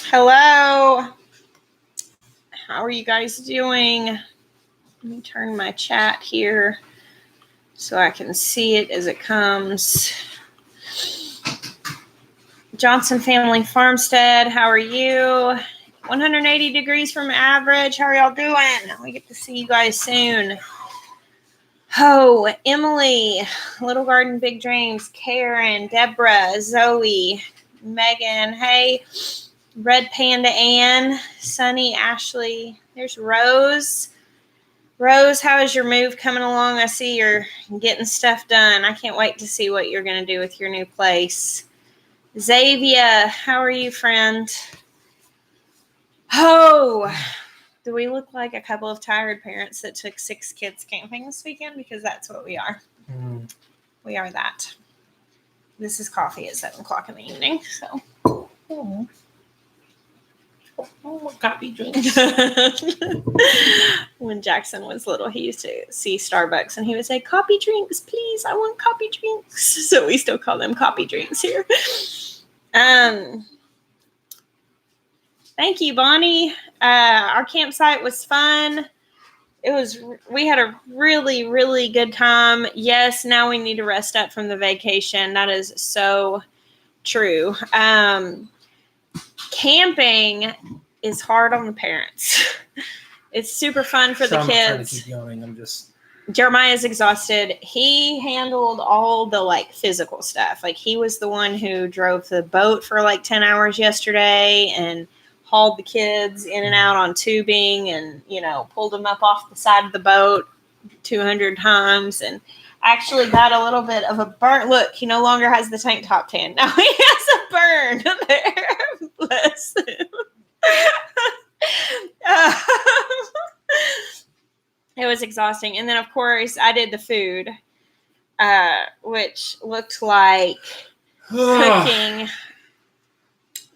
Hello. How are you guys doing? Let me turn my chat here so I can see it as it comes. Johnson Family Farmstead, how are you? 180 degrees from average. How are y'all doing? We get to see you guys soon. Oh, Emily, Little Garden Big Dreams, Karen, Deborah, Zoe, Megan, hey, Red Panda Ann, Sunny, Ashley. There's Rose. Rose, how is your move coming along? I see you're getting stuff done. I can't wait to see what you're going to do with your new place. Xavier, how are you, friend? Oh, do we look like a couple of tired parents that took 6 kids camping this weekend? Because that's what we are. We are that. This is coffee at 7 o'clock in the evening. So, coffee drinks. When Jackson was little, he used to see Starbucks and he would say, "Coffee drinks, please. I want coffee drinks." So we still call them coffee drinks here. Thank you, Bonnie. Our campsite was fun. We had a really, really good time. Yes, now we need to rest up from the vacation. That is so true. Camping is hard on the parents. It's super fun for the kids. I'm trying to keep going. Jeremiah's exhausted. He handled all the physical stuff. He was the one who drove the boat for 10 hours yesterday and hauled the kids in and out on tubing and, pulled them up off the side of the boat 200 times and actually got a little bit of a burn. Look, he no longer has the tank top tan. Now he has a burn there. Bless him. It was exhausting. And then, of course, I did the food, which looked like cooking.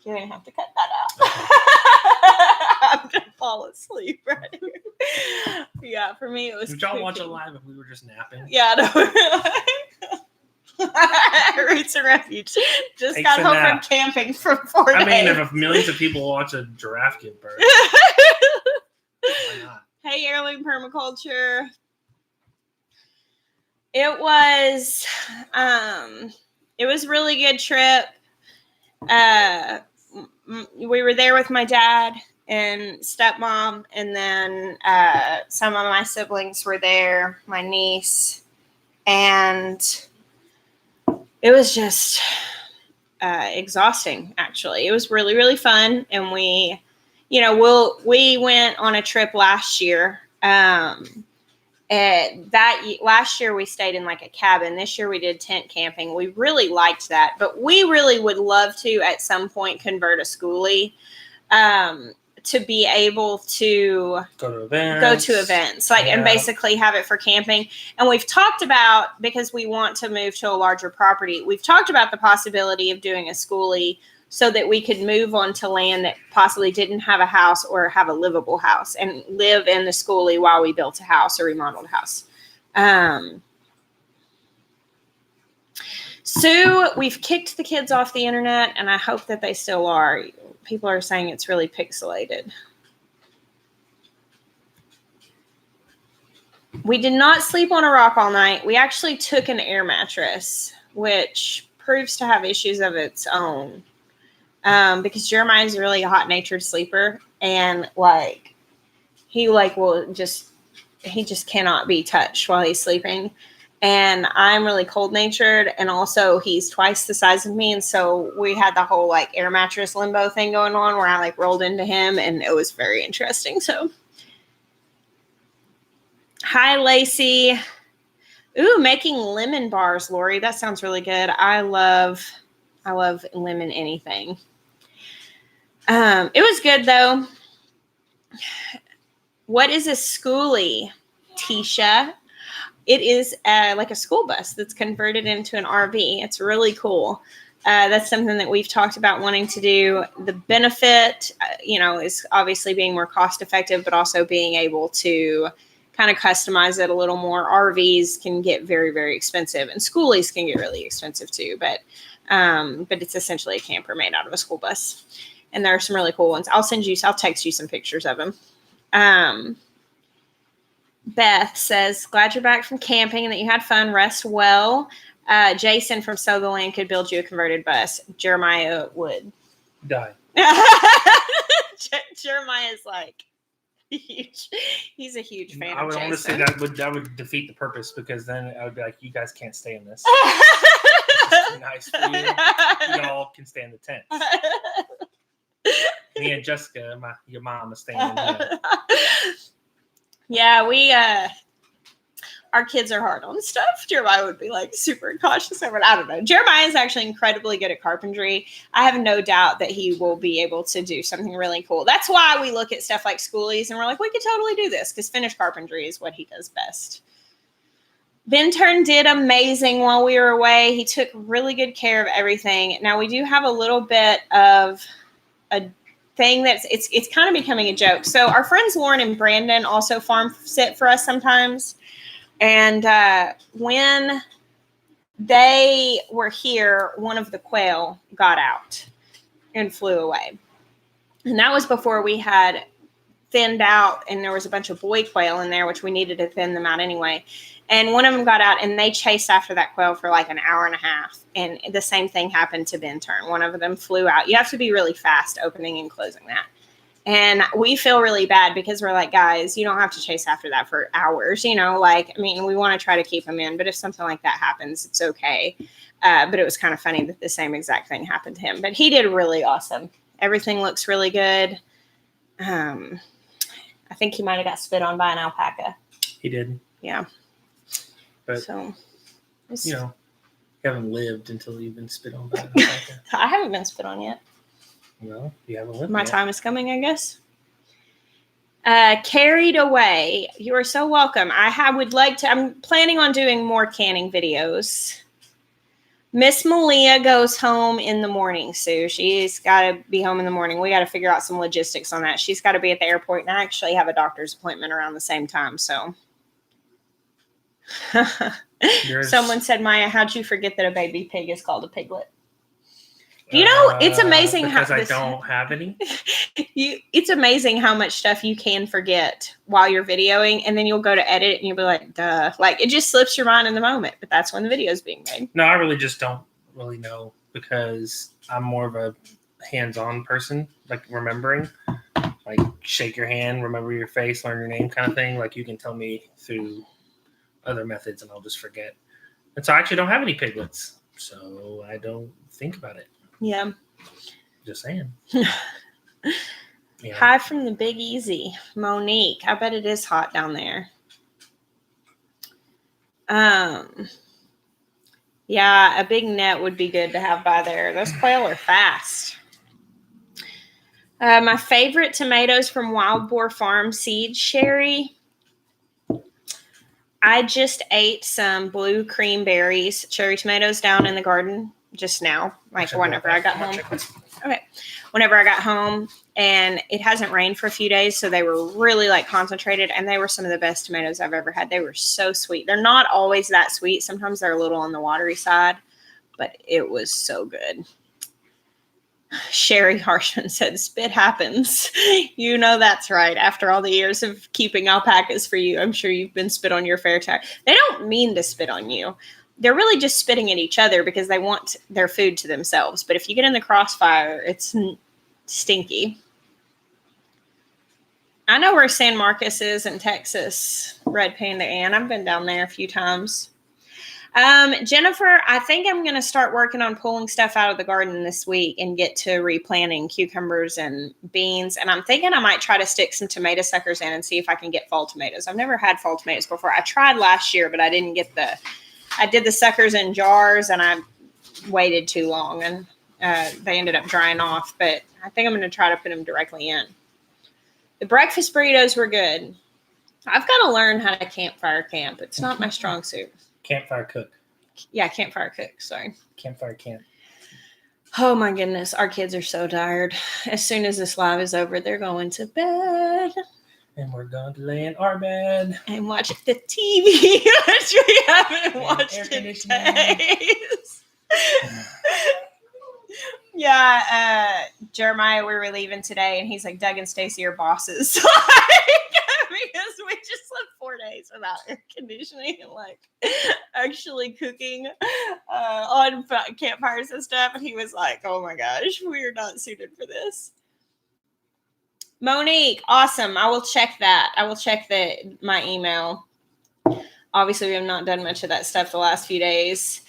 You're going to have to cut that out. I'm going to fall asleep right here. Yeah, for me, it was Did y'all watch it live if we were just napping? Yeah, no. Roots and Refuge. Just Takes got a home nap. from camping for 4 days. I mean, if millions of people watch a giraffe get burned, why not? Hey, Heirloom Permaculture. It was a really good trip. We were there with my dad and stepmom, and then some of my siblings were there, my niece, and it was just exhausting, actually. It was really, really fun, and we went on a trip last year. Last year we stayed in a cabin. This year we did tent camping. We really liked that, but we really would love to at some point convert a schoolie to be able to go to events and basically have it for camping. And we've talked about, because we want to move to a larger property, we've talked about the possibility of doing a schoolie so that we could move onto land that possibly didn't have a house or have a livable house and live in the schoolie while we built a house or remodeled a house. So we've kicked the kids off the internet, and I hope that they still are. People are saying it's really pixelated. We did not sleep on a rock all night. We actually took an air mattress, which proves to have issues of its own. Because Jeremiah is a really hot-natured sleeper, and he just cannot be touched while he's sleeping. And I'm really cold-natured, and also he's twice the size of me, and so we had the whole air mattress limbo thing going on where I rolled into him, and it was very interesting. So, hi, Lacey. Ooh, making lemon bars, Lori. That sounds really good. I love lemon anything. It was good, though. What is a schoolie, Tisha? It is a school bus that's converted into an RV. It's really cool. That's something that we've talked about wanting to do. The benefit, is obviously being more cost effective, but also being able to kind of customize it a little more. RVs can get very, very expensive, and schoolies can get really expensive too. But it's essentially a camper made out of a school bus. And there are some really cool ones. I'll text you some pictures of them. Beth says, glad you're back from camping and that you had fun. Rest well. Jason from Sutherland could build you a converted bus. Jeremiah would. Die. Jeremiah's like huge. He's a huge fan I would of Jason. honestly that would defeat the purpose, because then I would be like, you guys can't stay in this. It's too nice for you. Y'all can stay in the tent. Me and Jessica, your mom, is staying in here. Yeah, our kids are hard on stuff. Jeremiah would be like super cautious over it. I don't know. Jeremiah is actually incredibly good at carpentry. I have no doubt that he will be able to do something really cool. That's why we look at stuff like schoolies and we're like, we could totally do this, because finished carpentry is what he does best. Bintern did amazing while we were away. He took really good care of everything. Now we do have a little bit of a thing that's it's kind of becoming a joke. So our friends Lauren and Brandon also farm sit for us sometimes. And when they were here, one of the quail got out and flew away. And that was before we had thinned out, and there was a bunch of boy quail in there, which we needed to thin them out anyway. And one of them got out, and they chased after that quail for like an hour and a half. And the same thing happened to Bintern. One of them flew out. You have to be really fast opening and closing that. And we feel really bad because we're like, guys, you don't have to chase after that for hours. We want to try to keep them in. But if something like that happens, it's okay. But it was kind of funny that the same exact thing happened to him. But he did really awesome. Everything looks really good. I think he might have got spit on by an alpaca. He did. Yeah. But, so, you haven't lived until you've been spit on by an alpaca. I haven't been spit on yet. Well, you haven't lived My yet. time is coming, I guess. Carried away. You are so welcome. I'm planning on doing more canning videos. Miss Malia goes home in the morning, Sue. She's got to be home in the morning. We got to figure out some logistics on that. She's got to be at the airport, and I actually have a doctor's appointment around the same time, so. Someone said, Maya, how'd you forget that a baby pig is called a piglet? It's amazing because I don't have any. It's amazing how much stuff you can forget while you're videoing, and then you'll go to edit and you'll be like, duh. Like, it just slips your mind in the moment, but that's when the video is being made. No, I really just don't really know, because I'm more of a hands-on person, like remembering, like shake your hand, remember your face, learn your name kind of thing. Like, you can tell me through other methods and I'll just forget. And so I actually don't have any piglets, so I don't think about it. Yeah. Just saying. Hi from the Big Easy. Monique, I bet it is hot down there. Yeah, a big net would be good to have by there. Those quail are fast. My favorite tomatoes from Wild Boar Farm Seed Sherry. I just ate some blue cream berries, cherry tomatoes down in the garden just now, whenever I got home. Okay. Whenever I got home, and it hasn't rained for a few days, so they were really concentrated, and they were some of the best tomatoes I've ever had. They were so sweet. They're not always that sweet. Sometimes they're a little on the watery side, but it was so good. Sherry Harshman said, spit happens. That's right. After all the years of keeping alpacas for you, I'm sure you've been spit on your fair share. They don't mean to spit on you. They're really just spitting at each other because they want their food to themselves. But if you get in the crossfire, it's stinky. I know where San Marcos is in Texas, Red Panda Ann. I've been down there a few times. Jennifer, I think I'm going to start working on pulling stuff out of the garden this week and get to replanting cucumbers and beans. And I'm thinking I might try to stick some tomato suckers in and see if I can get fall tomatoes. I've never had fall tomatoes before. I tried last year, but I didn't get I did the suckers in jars and I waited too long and they ended up drying off. But I think I'm going to try to put them directly in. The breakfast burritos were good. I've got to learn how to campfire camp. It's not my strong suit. Campfire cook. Yeah, campfire cook. Sorry. Campfire camp. Oh my goodness. Our kids are so tired. As soon as this live is over, they're going to bed. And we're going to lay in our bed. And watch the TV, which we haven't watched in days. Yeah, Jeremiah, we were leaving today, and he's like, Doug and Stacy are bosses. Because we just slept 4 days without air conditioning and like actually cooking on campfires and stuff. And he was like, oh my gosh, we are not suited for this. Monique, awesome. I will check that. I will check my email. Obviously, we have not done much of that stuff the last few days.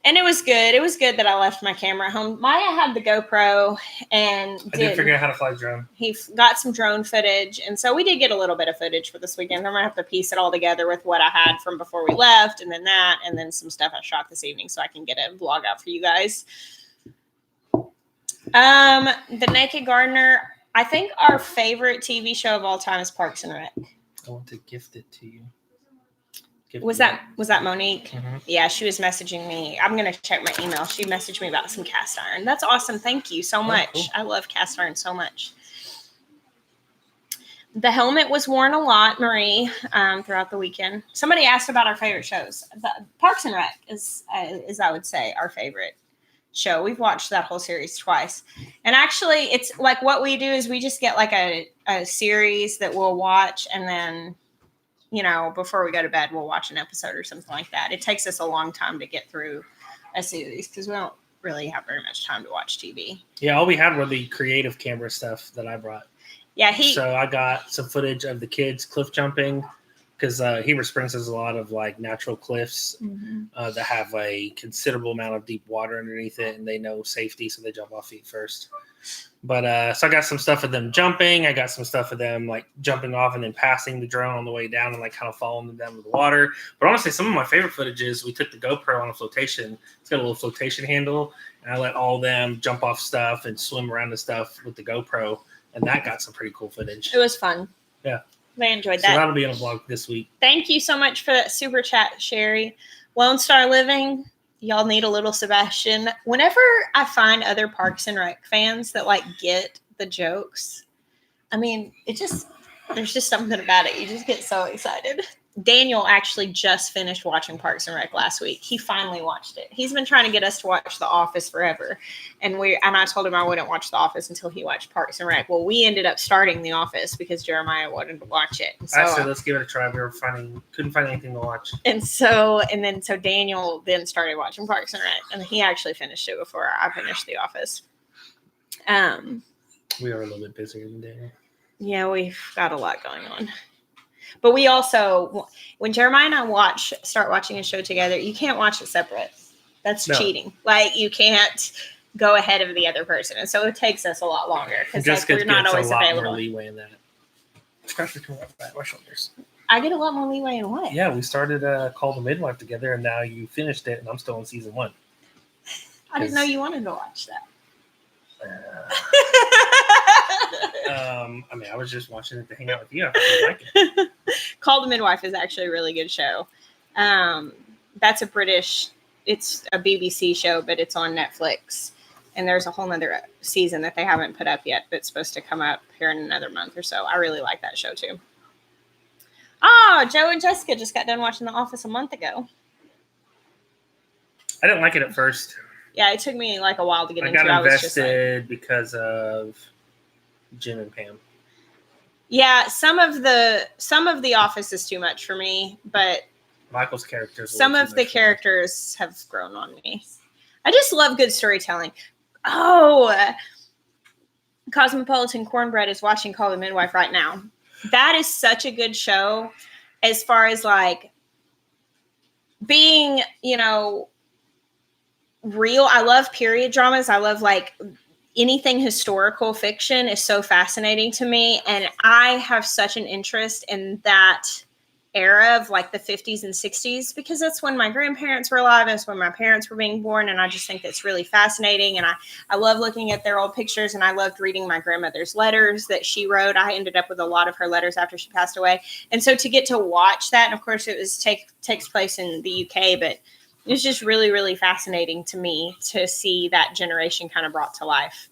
And it was good. It was good that I left my camera at home. Maya had the GoPro and I did figure out how to fly drone. He got some drone footage. And so we did get a little bit of footage for this weekend. I'm going to have to piece it all together with what I had from before we left and then that and then some stuff I shot this evening so I can get a vlog out for you guys. The Naked Gardener. I think our favorite TV show of all time is Parks and Rec. I want to gift it to you. Was that Monique? Mm-hmm. Yeah, she was messaging me. I'm going to check my email. She messaged me about some cast iron. That's awesome. Thank you so much. Cool. I love cast iron so much. The helmet was worn a lot, Marie, throughout the weekend. Somebody asked about our favorite shows. Parks and Rec is I would say, our favorite show. We've watched that whole series twice. And actually, it's like what we do is we just get like a series that we'll watch and then before we go to bed, we'll watch an episode or something like that. It takes us a long time to get through a series because we don't really have very much time to watch TV. Yeah, all we had were the creative camera stuff that I brought. Yeah, So I got some footage of the kids cliff jumping because Heber Springs has a lot of like natural cliffs that have a considerable amount of deep water underneath it, and they know safety, so they jump off feet first. But so I got some stuff of them jumping. I got some stuff of them like jumping off and then passing the drone on the way down and like kind of following them down with the water. But honestly, some of my favorite footage is we took the GoPro on a flotation. It's got a little flotation handle, and I let all them jump off stuff and swim around the stuff with the GoPro, and that got some pretty cool footage. It was fun. Yeah. I enjoyed So that. that'll be in a vlog this week. Thank you so much for that super chat, Sherry. Lone Star Living. Y'all need a little Sebastian. Whenever I find other Parks and Rec fans that like get the jokes, I mean, there's just something about it. You just get so excited. Daniel actually just finished watching Parks and Rec last week. He finally watched it. He's been trying to get us to watch The Office forever. And I told him I wouldn't watch The Office until he watched Parks and Rec. Well, we ended up starting The Office because Jeremiah wanted to watch it. So, I said, let's give it a try. Couldn't find anything to watch. So Daniel then started watching Parks and Rec, and he actually finished it before I finished The Office. We are a little bit busier than Daniel. Yeah, we've got a lot going on. But we also, when Jeremiah and I start watching a show together, you can't watch it separate. That's cheating. Like, you can't go ahead of the other person. And so it takes us a lot longer because like, we're not always available. A lot more leeway in that. Scratch coming up my shoulders. I get a lot more leeway in what? Yeah, we started Call the Midwife together, and now you finished it, and I'm still in season 1. I didn't know you wanted to watch that. I mean, I was just watching it to hang out with you. I really like it. Call the Midwife is actually a really good show. That's it's a BBC show, but it's on Netflix. And there's a whole nother season that they haven't put up yet, but it's supposed to come up here in another month or so. I really like that show too. Oh, Joe and Jessica just got done watching The Office a month ago. I didn't like it at first. Yeah, it took me like a while to get into it. I got invested because of Jim and Pam. Yeah, some of the Office is too much for me, but Michael's characters. Some of the characters have grown on me. I just love good storytelling. Oh, Cosmopolitan Cornbread is watching Call the Midwife right now. That is such a good show as far as like being, real. I love period dramas. I love like anything historical fiction is so fascinating to me. And I have such an interest in that era of like the 50s and 60s because that's when my grandparents were alive and it's when my parents were being born. And I just think that's really fascinating. And I love looking at their old pictures, and I loved reading my grandmother's letters that she wrote. I ended up with a lot of her letters after she passed away. And so to get to watch that, and of course it was takes place in the UK, but it's just really, really fascinating to me to see that generation kind of brought to life.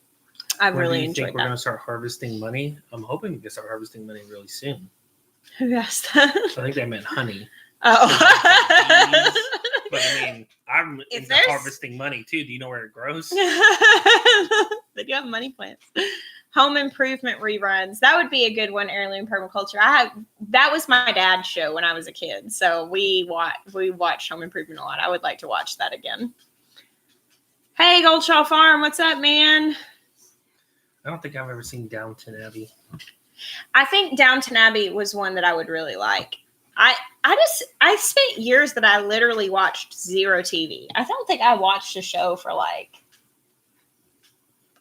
I've really enjoyed that. We're going to start harvesting money? I'm hoping we can start harvesting money really soon. Who asked that? I think they meant honey. Oh. But I mean, I'm If into there's- harvesting money too. Do you know where it grows? They do have money plants. Home improvement reruns. That would be a good one. Heirloom permaculture. That was my dad's show when I was a kid. So we watched Home Improvement a lot. I would like to watch that again. Hey, Goldshaw Farm, what's up, man? I don't think I've ever seen Downton Abbey. I think Downton Abbey was one that I would really like. I spent years that I literally watched zero TV. I don't think I watched a show for like,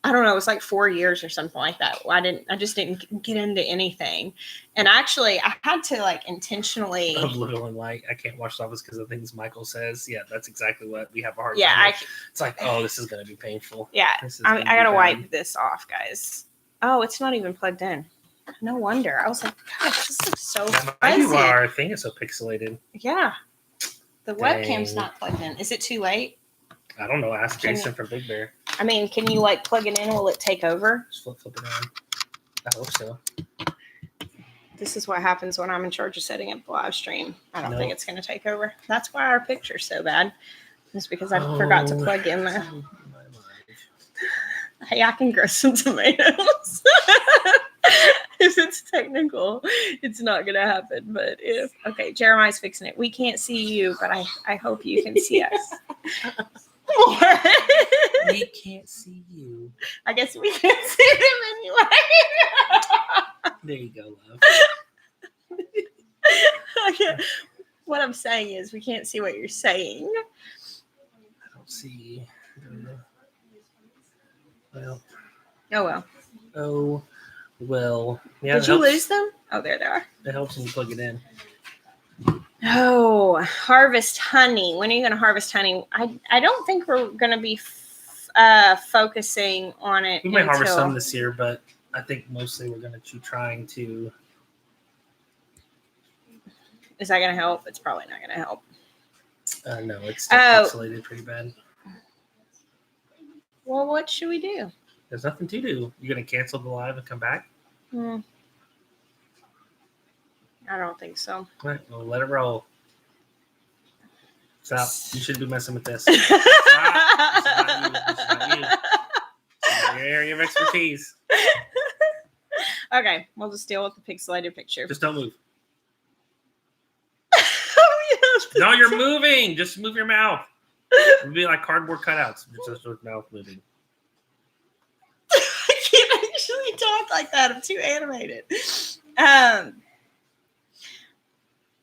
I don't know, it was like 4 years or something like that. I just didn't get into anything. And actually I had to like intentionally. Of Little and Light. I can't watch The Office because of things Michael says. Yeah, that's exactly what we have a hard time with. It's like, oh, this is going to be painful. Yeah, I got to wipe this off, guys. Oh, it's not even plugged in. No wonder. I was like, gosh, this looks so That might be why our thing is so pixelated. Yeah. The webcam's not plugged in. Is it too late? I don't know. Ask Jason from Big Bear. I mean, can you like plug it in? Will it take over? Just flip it on. I hope so. This is what happens when I'm in charge of setting up the live stream. I don't think it's going to take over. That's why our picture's so bad. It's because I forgot to plug in the. Hey, I can grow some tomatoes. If it's technical, it's not going to happen. But okay, Jeremiah's fixing it. We can't see you, but I hope you can see us. We can't see you. I guess we can't see them anyway. There you go, love. What I'm saying is we can't see what you're saying. I don't see. Well. Oh, well. Oh, well. Yeah, Did you lose them? Oh, there they are. It helps when you plug it in. Oh, harvest honey. When are you going to harvest honey? I don't think we're going to be focusing on it. We might harvest some this year, but I think mostly we're going to be trying to. Is that going to help? It's probably not going to help. No, it's still pixelated pretty bad. Well, what should we do? There's nothing to do. You're going to cancel the live and come back? I don't think so. All right, well, let it roll. Stop. You shouldn't be messing with this. Stop. This is not you. It's your area of expertise. Okay, we'll just deal with the pixelated picture. Just don't move. Oh, yes. No, you're moving. Just move your mouth. It'll be like cardboard cutouts. Just with mouth moving. I can't actually talk like that. I'm too animated.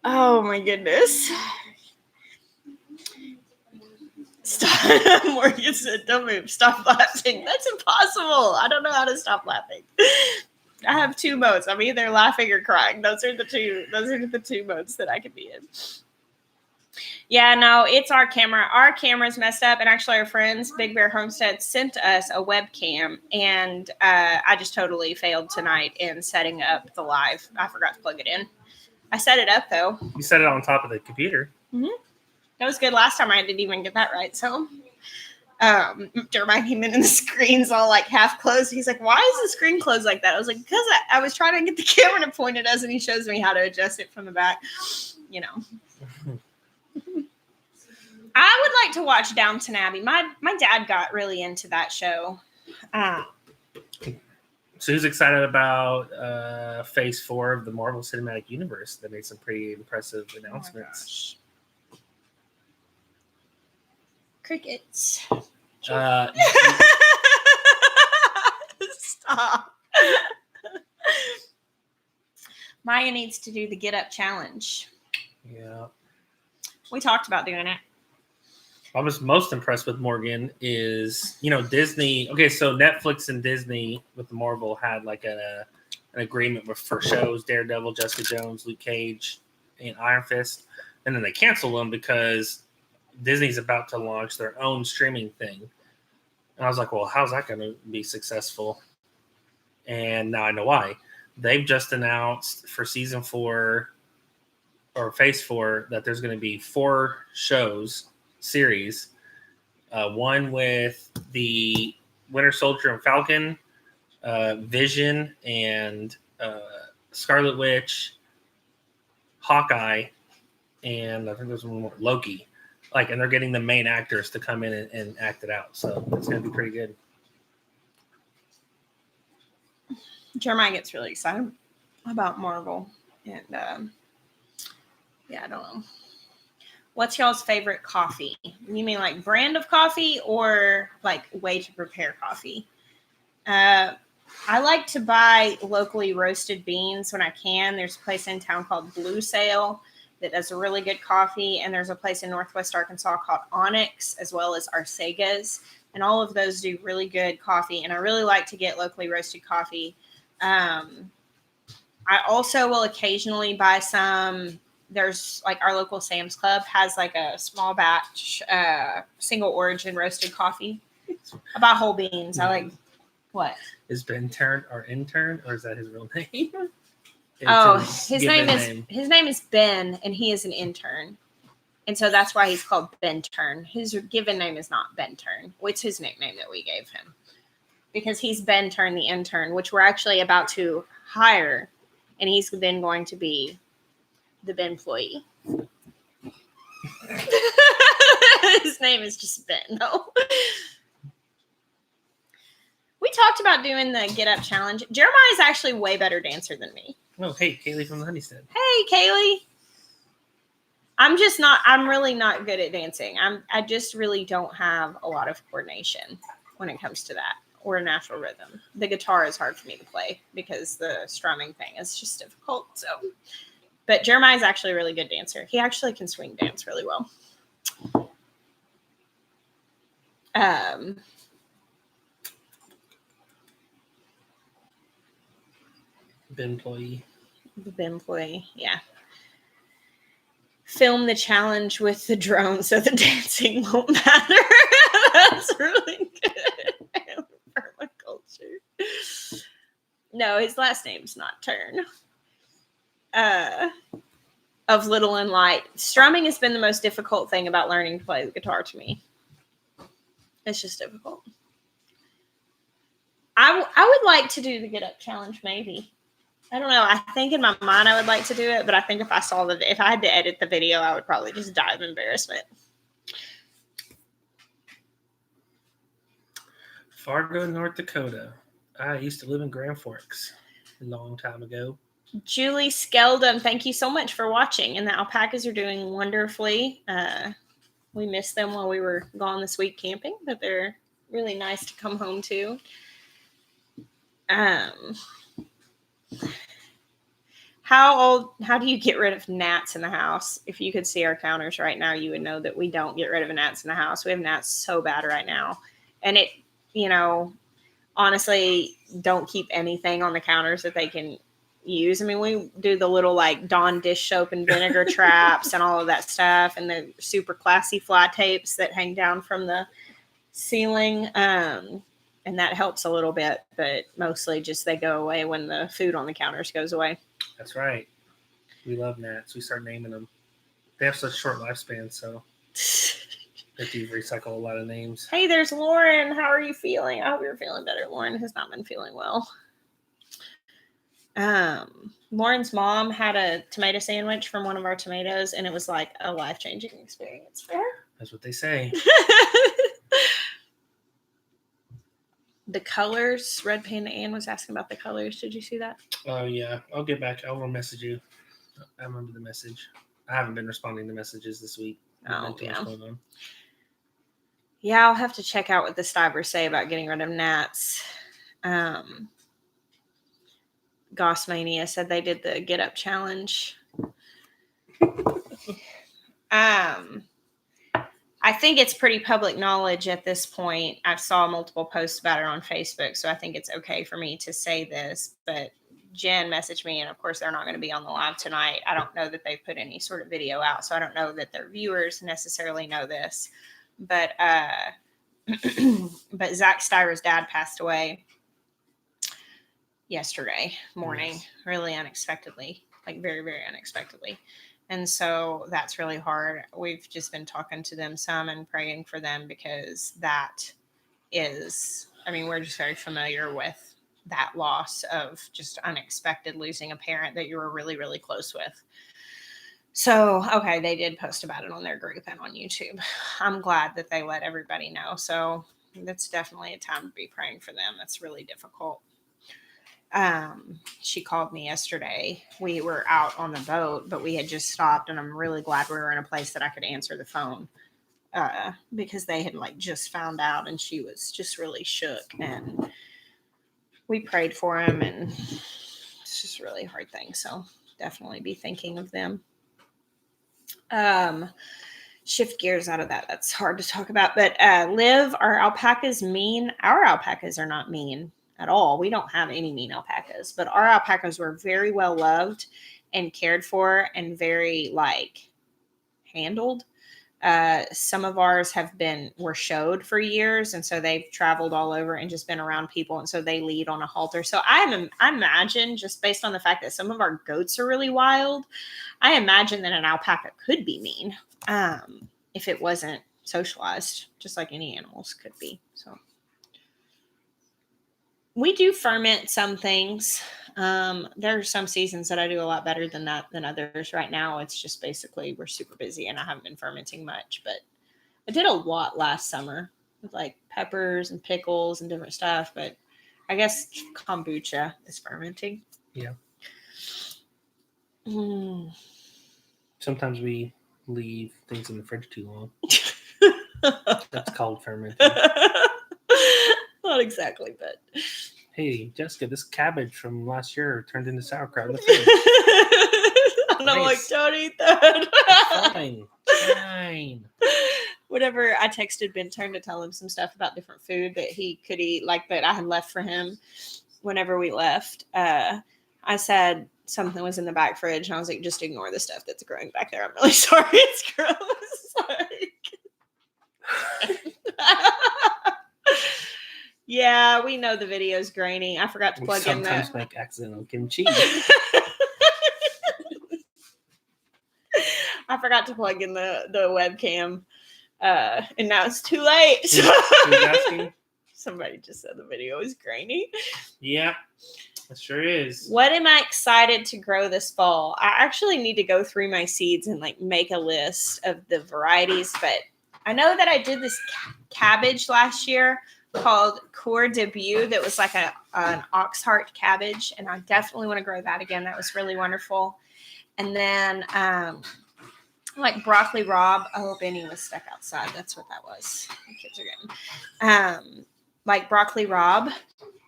Oh my goodness. Stop. Morgan said, don't move. Stop laughing. That's impossible. I don't know how to stop laughing. I have two modes. I'm either laughing or crying. Those are the two modes that I can be in. Yeah, no, it's our camera. Our camera's messed up, and actually our friends, Big Bear Homestead, sent us a webcam, and I just totally failed tonight in setting up the live. I forgot to plug it in. I set it up, though. You set it on top of the computer. Mm-hmm. That was good last time. I didn't even get that right, so... Jeremiah came in and the screen's all like half closed. He's like, why is the screen closed like that? I was like, because I was trying to get the camera to point at us, and he shows me how to adjust it from the back. You know. I would like to watch Downton Abbey. My dad got really into that show. So who's excited about Phase 4 of the Marvel Cinematic Universe? They made some pretty impressive announcements. Crickets. Stop. Maya needs to do the Get Up Challenge. Yeah. We talked about doing it. I was most impressed with Morgan is, Disney. Okay, so Netflix and Disney with the Marvel had like an agreement for shows, Daredevil, Jessica Jones, Luke Cage, and Iron Fist. And then they canceled them because Disney's about to launch their own streaming thing. And I was like, well, how's that going to be successful? And now I know why. They've just announced for season 4 or phase 4 that there's going to be 4 series. One with the Winter Soldier and Falcon, Vision and Scarlet Witch, Hawkeye, and I think there's one more, Loki. Like, and they're getting the main actors to come in and act it out. So it's going to be pretty good. Jeremiah gets really excited about Marvel. And yeah, I don't know. What's y'all's favorite coffee? You mean like brand of coffee or like way to prepare coffee? I like to buy locally roasted beans when I can. There's a place in town called Blue Sail that does a really good coffee. And there's a place in Northwest Arkansas called Onyx, as well as Arcega's. And all of those do really good coffee. And I really like to get locally roasted coffee. I also will occasionally buy some. There's like our local Sam's Club has like a small batch, single origin roasted coffee. I buy whole beans. I like what? Is Ben Turn our intern, or is that his real name? His name is Ben, and he is an intern, and so that's why he's called Ben Turn. His given name is not Ben Turn. It's his nickname that we gave him because he's Ben Turn, the intern, which we're actually about to hire, and he's then going to be the Ben employee. His name is just Ben, though. We talked about doing the Get Up Challenge. Jeremiah is actually a way better dancer than me. Oh, hey, Kaylee from the Honeystead. Hey, Kaylee. I'm really not good at dancing. I just really don't have a lot of coordination when it comes to that, or a natural rhythm. The guitar is hard for me to play because the strumming thing is just difficult. So, but Jeremiah is actually a really good dancer. He actually can swing dance really well. Ben employee. The employee, yeah. Film the challenge with the drone so the dancing won't matter. That's really good. Permaculture. No, his last name's not Turn. Of Little and Light. Strumming has been the most difficult thing about learning to play the guitar to me. It's just difficult. I would like to do the Get Up Challenge, maybe. I don't know. I think in my mind I would like to do it, but I think if I had to edit the video, I would probably just die of embarrassment. Fargo, North Dakota. I used to live in Grand Forks a long time ago. Julie Skeldum, thank you so much for watching. And the alpacas are doing wonderfully. We missed them while we were gone this week camping, but they're really nice to come home to. How do you get rid of gnats in the house? If you could see our counters right now, you would know that we don't get rid of gnats in the house. We have gnats so bad right now. And it, honestly, don't keep anything on the counters that they can use. I mean, we do the little like Dawn dish soap and vinegar traps and all of that stuff, and the super classy fly tapes that hang down from the ceiling. And that helps a little bit, but mostly just they go away when the food on the counters goes away. That's right. We love gnats. We start naming them. They have such short lifespans, so they do recycle a lot of names. Hey, there's Lauren. How are you feeling? I hope you're feeling better. Lauren has not been feeling well. Lauren's mom had a tomato sandwich from one of our tomatoes, and it was like a life-changing experience for her. That's what they say. The colors, Red Panda Ann was asking about the colors. Did you see that? Oh, yeah. I'll get back. I'll message you. I remember the message. I haven't been responding to messages this week. Oh, yeah. Yeah, I'll have to check out what the Stivers say about getting rid of gnats. Gossmania said they did the Get Up Challenge. I think it's pretty public knowledge at this point. I saw multiple posts about it on Facebook, so I think it's okay for me to say this. But Jen messaged me, and of course, they're not going to be on the live tonight. I don't know that they've put any sort of video out, so I don't know that their viewers necessarily know this. But but Zach Stiver's dad passed away yesterday morning, yes. Really unexpectedly, like very, very unexpectedly. And so that's really hard. We've just been talking to them some and praying for them because that is, we're just very familiar with that loss of just unexpected losing a parent that you were really, really close with. So, okay, they did post about it on their group and on YouTube. I'm glad that they let everybody know. So, that's definitely a time to be praying for them. That's really difficult. She called me yesterday. We were out on the boat, but we had just stopped, and I'm really glad we were in a place that I could answer the phone because they had like just found out, and she was just really shook. And we prayed for him, and it's just a really hard thing. So definitely be thinking of them. Shift gears out of that. That's hard to talk about. But Liv, are alpacas mean? Our alpacas are not mean at all. We don't have any mean alpacas, but our alpacas were very well loved and cared for and very like handled. Some of ours were showed for years, and so they've traveled all over and just been around people, and so they lead on a halter. So I imagine, just based on the fact that some of our goats are really wild, I imagine that an alpaca could be mean if it wasn't socialized, just like any animals could be. So we do ferment some things. There are some seasons that I do a lot better than others. Right now, it's just basically we're super busy and I haven't been fermenting much, but I did a lot last summer with like peppers and pickles and different stuff. But I guess kombucha is fermenting. Yeah. Mm. Sometimes we leave things in the fridge too long. That's called fermenting. Not exactly, but hey, Jessica, this cabbage from last year turned into sauerkraut in the fridge. I'm like, don't eat that. Fine. Whatever, I texted Ben Turn to tell him some stuff about different food that he could eat, like that I had left for him whenever we left. I said something was in the back fridge, and I was like, just ignore the stuff that's growing back there. I'm really sorry. It's gross. Yeah, we know the video's grainy. I forgot to plug in sometimes make accidental kimchi. I forgot to plug in the webcam, and now it's too late. Who's asking? Somebody just said the video is grainy. Yeah, it sure is. What am I excited to grow this fall? I actually need to go through my seeds and like make a list of the varieties, but I know that I did this cabbage last year called Coeur Debut that was like an oxheart cabbage, and I definitely want to grow that again. That was really wonderful. And then like broccoli rabe. Oh, Benny was stuck outside. That's what that was. The kids are getting like broccoli rabe,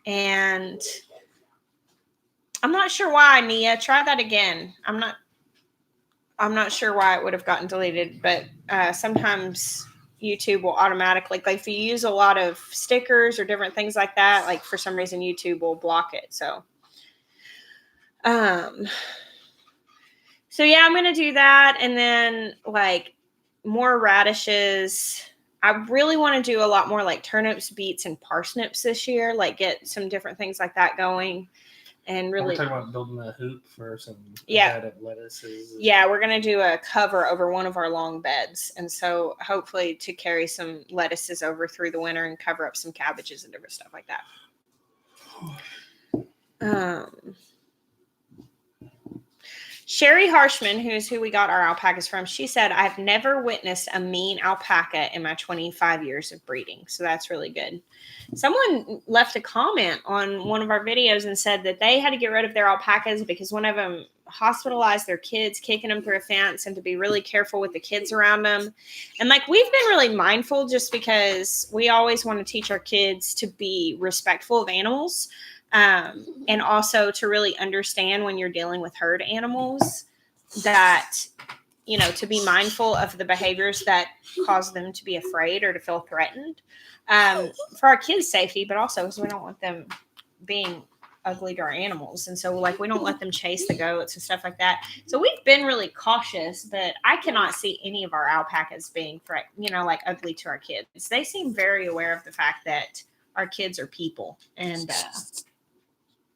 and I'm not sure why, Nia. Try that again. I'm not sure why it would have gotten deleted, but sometimes YouTube will automatically, like if you use a lot of stickers or different things like that, like for some reason YouTube will block it. So yeah, I'm going to do that. And then like more radishes. I really want to do a lot more like turnips, beets, and parsnips this year, like get some different things like that going. And really, we're talking about building a hoop for some bed of lettuces. Yeah, we're going to do a cover over one of our long beds. And so hopefully to carry some lettuces over through the winter and cover up some cabbages and different stuff like that. Sherry Harshman, who's who we got our alpacas from, she said, I've never witnessed a mean alpaca in my 25 years of breeding. So that's really good. Someone left a comment on one of our videos and said that they had to get rid of their alpacas because one of them hospitalized their kids, kicking them through a fence, and to be really careful with the kids around them. And like, we've been really mindful just because we always want to teach our kids to be respectful of animals. And also to really understand when you're dealing with herd animals that, you know, to be mindful of the behaviors that cause them to be afraid or to feel threatened for our kids' safety, but also because we don't want them being ugly to our animals. And so like, we don't let them chase the goats and stuff like that. So we've been really cautious, but I cannot see any of our alpacas being like ugly to our kids. They seem very aware of the fact that our kids are people, and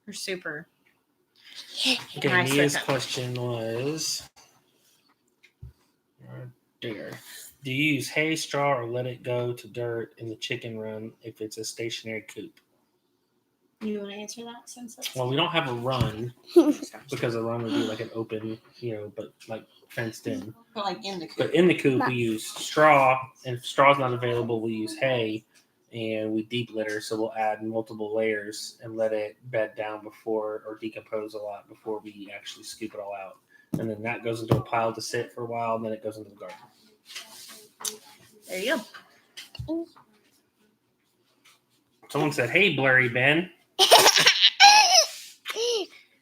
we're super. Okay, nice. Nia's question was, do you use hay, straw, or let it go to dirt in the chicken run if it's a stationary coop? You want to answer that since it's Well, we don't have a run because a run would be like an open, but like fenced in. but like in the coop. But in the coop, we use straw, and if straw's not available, we use hay, and we deep litter. So we'll add multiple layers and let it bed down before or decompose a lot before we actually scoop it all out. And then that goes into a pile to sit for a while, and then it goes into the garden. There you go. Someone said, "Hey, Blurry Ben."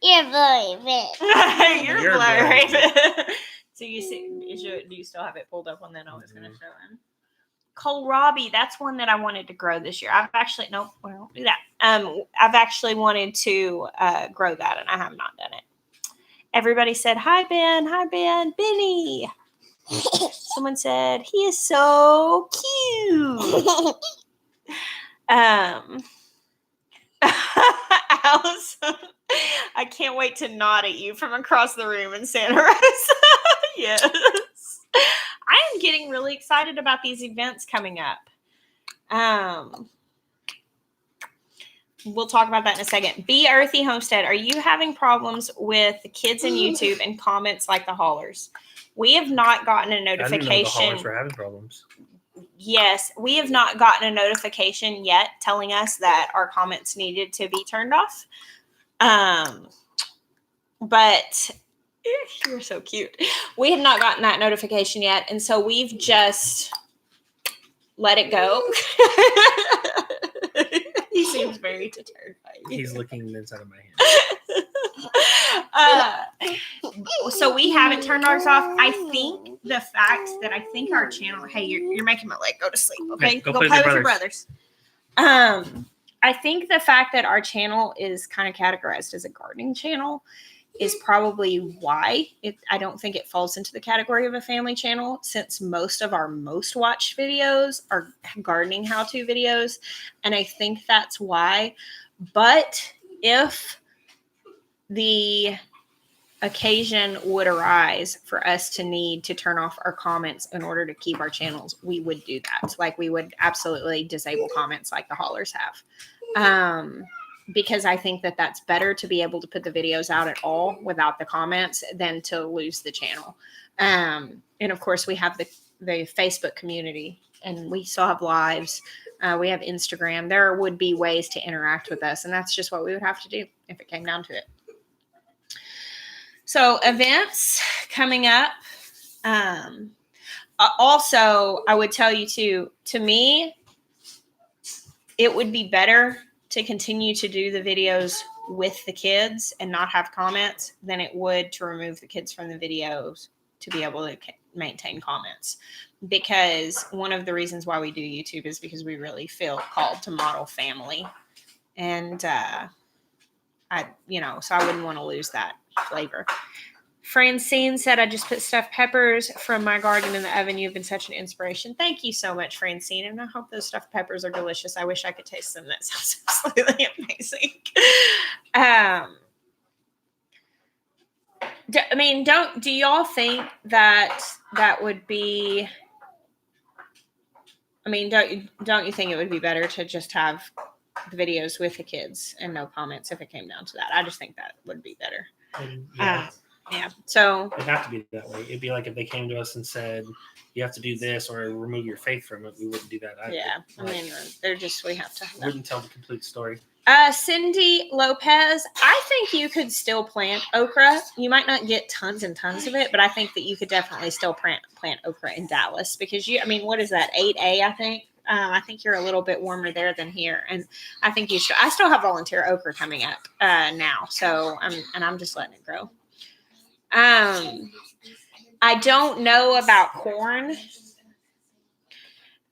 You're blurry, Ben. You're You're blurry. blurry. So you see, do you still have it pulled up on that? I was going to show him. Kohlrabi, that's one that I wanted to grow this year. I've actually we won't do that. I've actually wanted to grow that, and I have not done it. Everybody said, "Hi Ben, hi Ben, Benny." Someone said he is so cute. Alice, I can't wait to nod at you from across the room in Santa Rosa. Yes. I am getting really excited about these events coming up. We'll talk about that in a second. Be Earthy Homestead, are you having problems with the kids in YouTube and comments like the haulers? We have not gotten a notification. I didn't know the haulers were having problems. Yes, we have not gotten a notification yet telling us that our comments needed to be turned off. But you're so cute. We have not gotten that notification yet, and so we've just let it go. He seems very deterred by you. He's licking the inside of my hand. So we haven't turned ours off. I think the fact that our channel. Hey, you're making my leg go to sleep. Okay, Go play play with with your your brothers. I think the fact that our channel is kind of categorized as a gardening channel is probably why. I don't think it falls into the category of a family channel, since most of our most watched videos are gardening how-to videos, and I think that's why. But if the occasion would arise for us to need to turn off our comments in order to keep our channels, we would do that. Like, we would absolutely disable comments like the haulers have. Because I think that that's better to be able to put the videos out at all without the comments than to lose the channel. And of course, we have the Facebook community, and we still have lives. We have Instagram. There would be ways to interact with us, and that's just what we would have to do if it came down to it. So events coming up. Also, I would tell you too, to me, it would be better to continue to do the videos with the kids and not have comments than it would to remove the kids from the videos to be able to maintain comments. Because one of the reasons why we do YouTube is because we really feel called to model family. And, so I wouldn't want to lose that flavor. Francine said, I just put stuffed peppers from my garden in the oven. You've been such an inspiration. Thank you so much, Francine. And I hope those stuffed peppers are delicious. I wish I could taste them. That sounds absolutely amazing. Do y'all think that would be, don't you think it would be better to just have the videos with the kids and no comments if it came down to that? I just think that would be better. Yeah. So it'd have to be that way. It'd be like if they came to us and said, you have to do this or remove your faith from it. We wouldn't do that either. Yeah. We have to. Wouldn't tell the complete story. Cindy Lopez, I think you could still plant okra. You might not get tons and tons of it, but I think that you could definitely still plant okra in Dallas because what is that? 8A, I think. I think you're a little bit warmer there than here. And I think I still have volunteer okra coming up now. So I'm just letting it grow. I don't know about corn.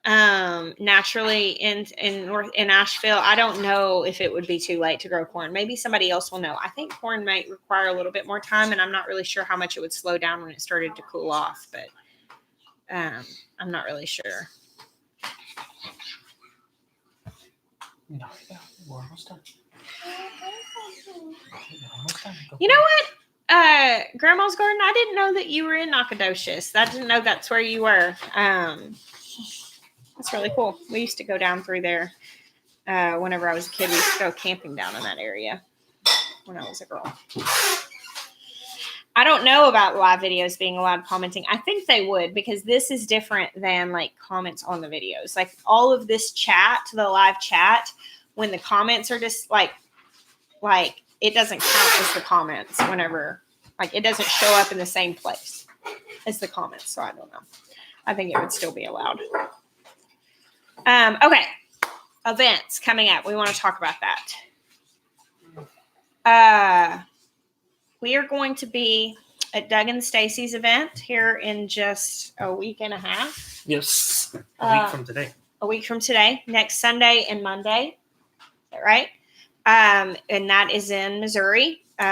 Naturally in Asheville, I don't know if it would be too late to grow corn. Maybe somebody else will know. I think corn might require a little bit more time, and I'm not really sure how much it would slow down when it started to cool off, but I'm not really sure. No, we're almost done. You know what? Grandma's garden, I didn't know that you were in Nacogdoches. I didn't know that's where you were. That's really cool. We used to go down through there Whenever I was a kid, we used to go camping down in that area when I was a girl. I don't know about live videos being allowed commenting. I think they would, because this is different than like comments on the videos. Like all of this chat, the live chat, when the comments are just like it doesn't count as the comments whenever, like it doesn't show up in the same place as the comments. So I don't know. I think it would still be allowed. Okay. Events coming up. We want to talk about that. We are going to be at Doug and Stacy's event here in just a week and a half. Yes. A week from today. A week from today. Next Sunday and Monday. Is that right? And that is in Missouri. In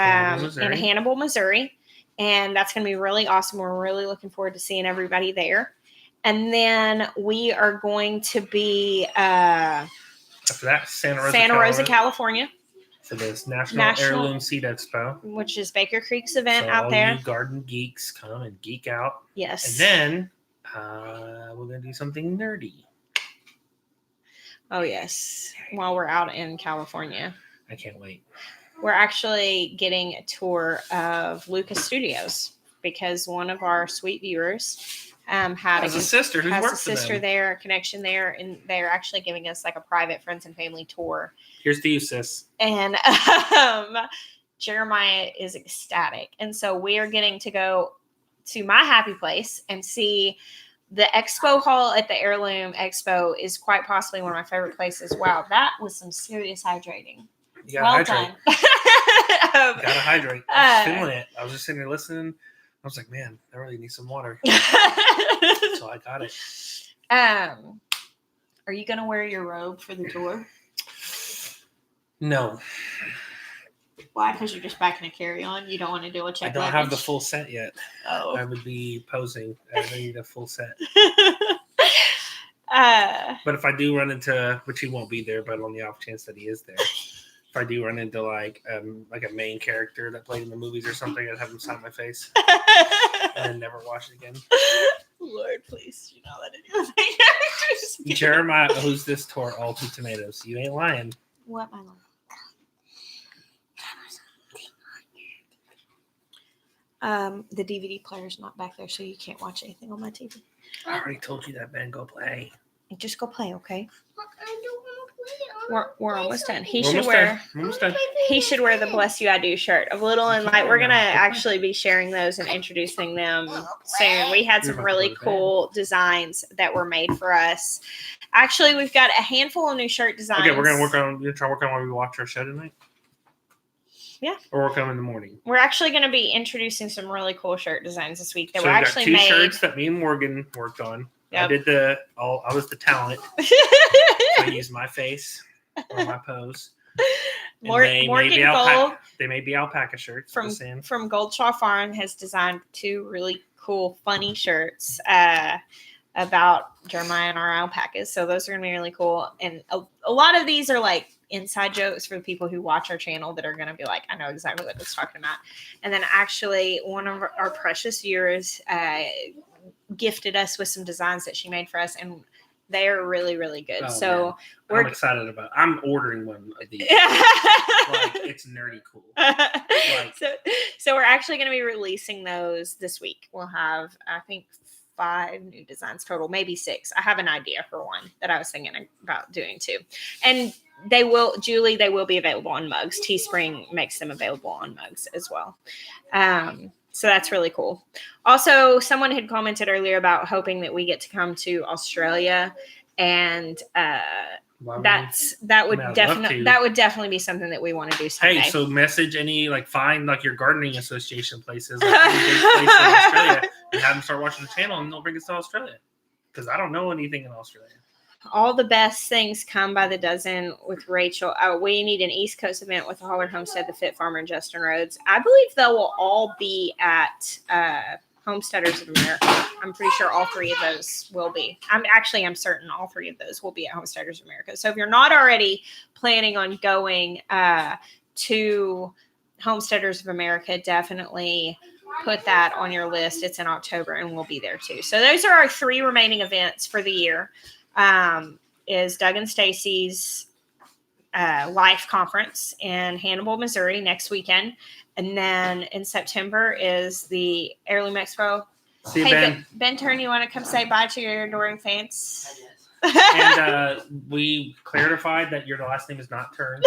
Hannibal, Missouri. And that's going to be really awesome. We're really looking forward to seeing everybody there. And then we are going to be after that, Santa Rosa, California. For this National Heirloom Seed Expo. Which is Baker Creek's event so out there. All you garden geeks come and geek out. Yes. And then we're going to do something nerdy. Oh, yes. While we're out in California. I can't wait. We're actually getting a tour of Lucas Studios because one of our sweet viewers has a sister there, a connection there, and they're actually giving us like a private friends and family tour. Here's to you, sis. And Jeremiah is ecstatic. And so we are getting to go to my happy place and see the expo hall at the Heirloom Expo is quite possibly one of my favorite places. Wow, that was some serious hydrating. You gotta hydrate. Done. You gotta hydrate. I was feeling it. I was just sitting there listening. I was like, man, I really need some water. So I got it. Are you gonna wear your robe for the tour? No. Why? Because you're just packing a carry-on. You don't want to do a check. I don't have the full set yet. Oh. I would be posing. I need a full set. But if I do run into, which he won't be there, but on the off chance that he is there, if I do run into like a main character that played in the movies or something, I'd have him sign my face and then never watch it again. Lord, please, you know that anything. Jeremiah owes this tour all 2 tomatoes. You ain't lying. What, my lord? The DVD player's not back there, so you can't watch anything on my TV. I already told you that, Ben. Go play. Just go play, okay? I don't want to play. We're almost done. He We're should almost done. He should wear the "Bless You I Do" shirt of Little and Light. We're gonna actually be sharing those and introducing them soon. We had some really cool designs that were made for us. Actually, we've got a handful of new shirt designs. Okay, we're gonna try to work on while we watch our show tonight. Yeah. Or work on in the morning. We're actually going to be introducing some really cool shirt designs this week that were actually made. 2 made. Shirts that me and Morgan worked on. Yep. I did I was the talent. So I used my face or my pose. Morgan Gold. They may be alpaca shirts. From Goldshaw Farm has designed 2 really cool, funny shirts about Jeremiah and our alpacas. So those are going to be really cool. And a lot of these are like inside jokes for the people who watch our channel that are going to be like, I know exactly what it's talking about. And then actually one of our precious viewers gifted us with some designs that she made for us, and they're really, really good. So I'm excited about it. I'm ordering one of these. Like, it's nerdy cool. So we're actually going to be releasing those this week. We'll have, I think, 5 new designs total, maybe 6. I have an idea for one that I was thinking about doing too. And they will be available on mugs. Teespring makes them available on mugs as well. So that's really cool. Also, someone had commented earlier about hoping that we get to come to Australia, and that would definitely be something that we want to do someday. Hey, so message any find your gardening association places, any big place in Australia, and have them start watching the channel, and they'll bring us to Australia. Because I don't know anything in Australia. All the best things come by the dozen with Rachel. We need an East Coast event with the Holler Homestead, the Fit Farmer, and Justin Rhodes. I believe they will all be at Homesteaders of America. I'm pretty sure all 3 of those will be. I'm certain all 3 of those will be at Homesteaders of America. So if you're not already planning on going to Homesteaders of America, definitely put that on your list. It's in October, and we'll be there too. So those are our 3 remaining events for the year. Is Doug and Stacy's Life Conference in Hannibal, Missouri next weekend. And then in September is the Heirloom Expo. See you, Hey, Ben. Ben Turn, you want to come say bye to your adoring fans? And we clarified that your last name is not Turn.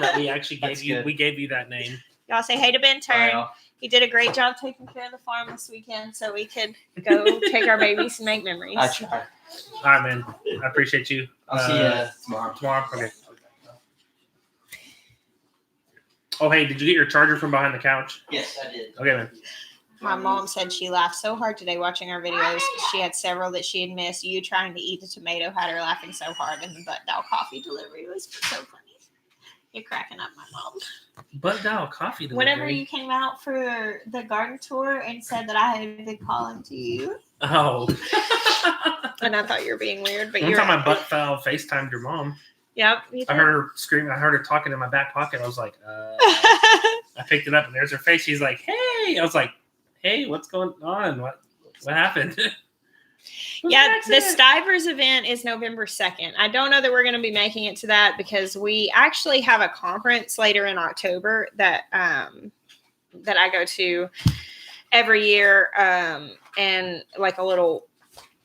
That we actually gave you. Good. We gave you that name. Y'all say hey to Ben Turn. Bye, he did a great job taking care of the farm this weekend, so we could go take our babies and make memories. I try. All right, man. I appreciate you. I'll see you tomorrow. Tomorrow? Okay. Oh, hey, did you get your charger from behind the couch? Yes, I did. Okay, man. My mom said she laughed so hard today watching our videos. She had several that she had missed. You trying to eat the tomato had her laughing so hard, and the butt dial coffee delivery was so funny. You're cracking up, my mom. Butt dial coffee delivery? Whenever you came out for the garden tour and said that I had been calling to you. Oh. And I thought you were being weird, but One you're... time my butt fell, FaceTimed your mom. Yep. I heard her screaming. I heard her talking in my back pocket. I was like, I picked it up, and there's her face. She's like, hey. I was like, hey, what's going on? What happened? Yeah, the Stivers event is November 2nd. I don't know that we're going to be making it to that because we actually have a conference later in October that I go to every year, and like a little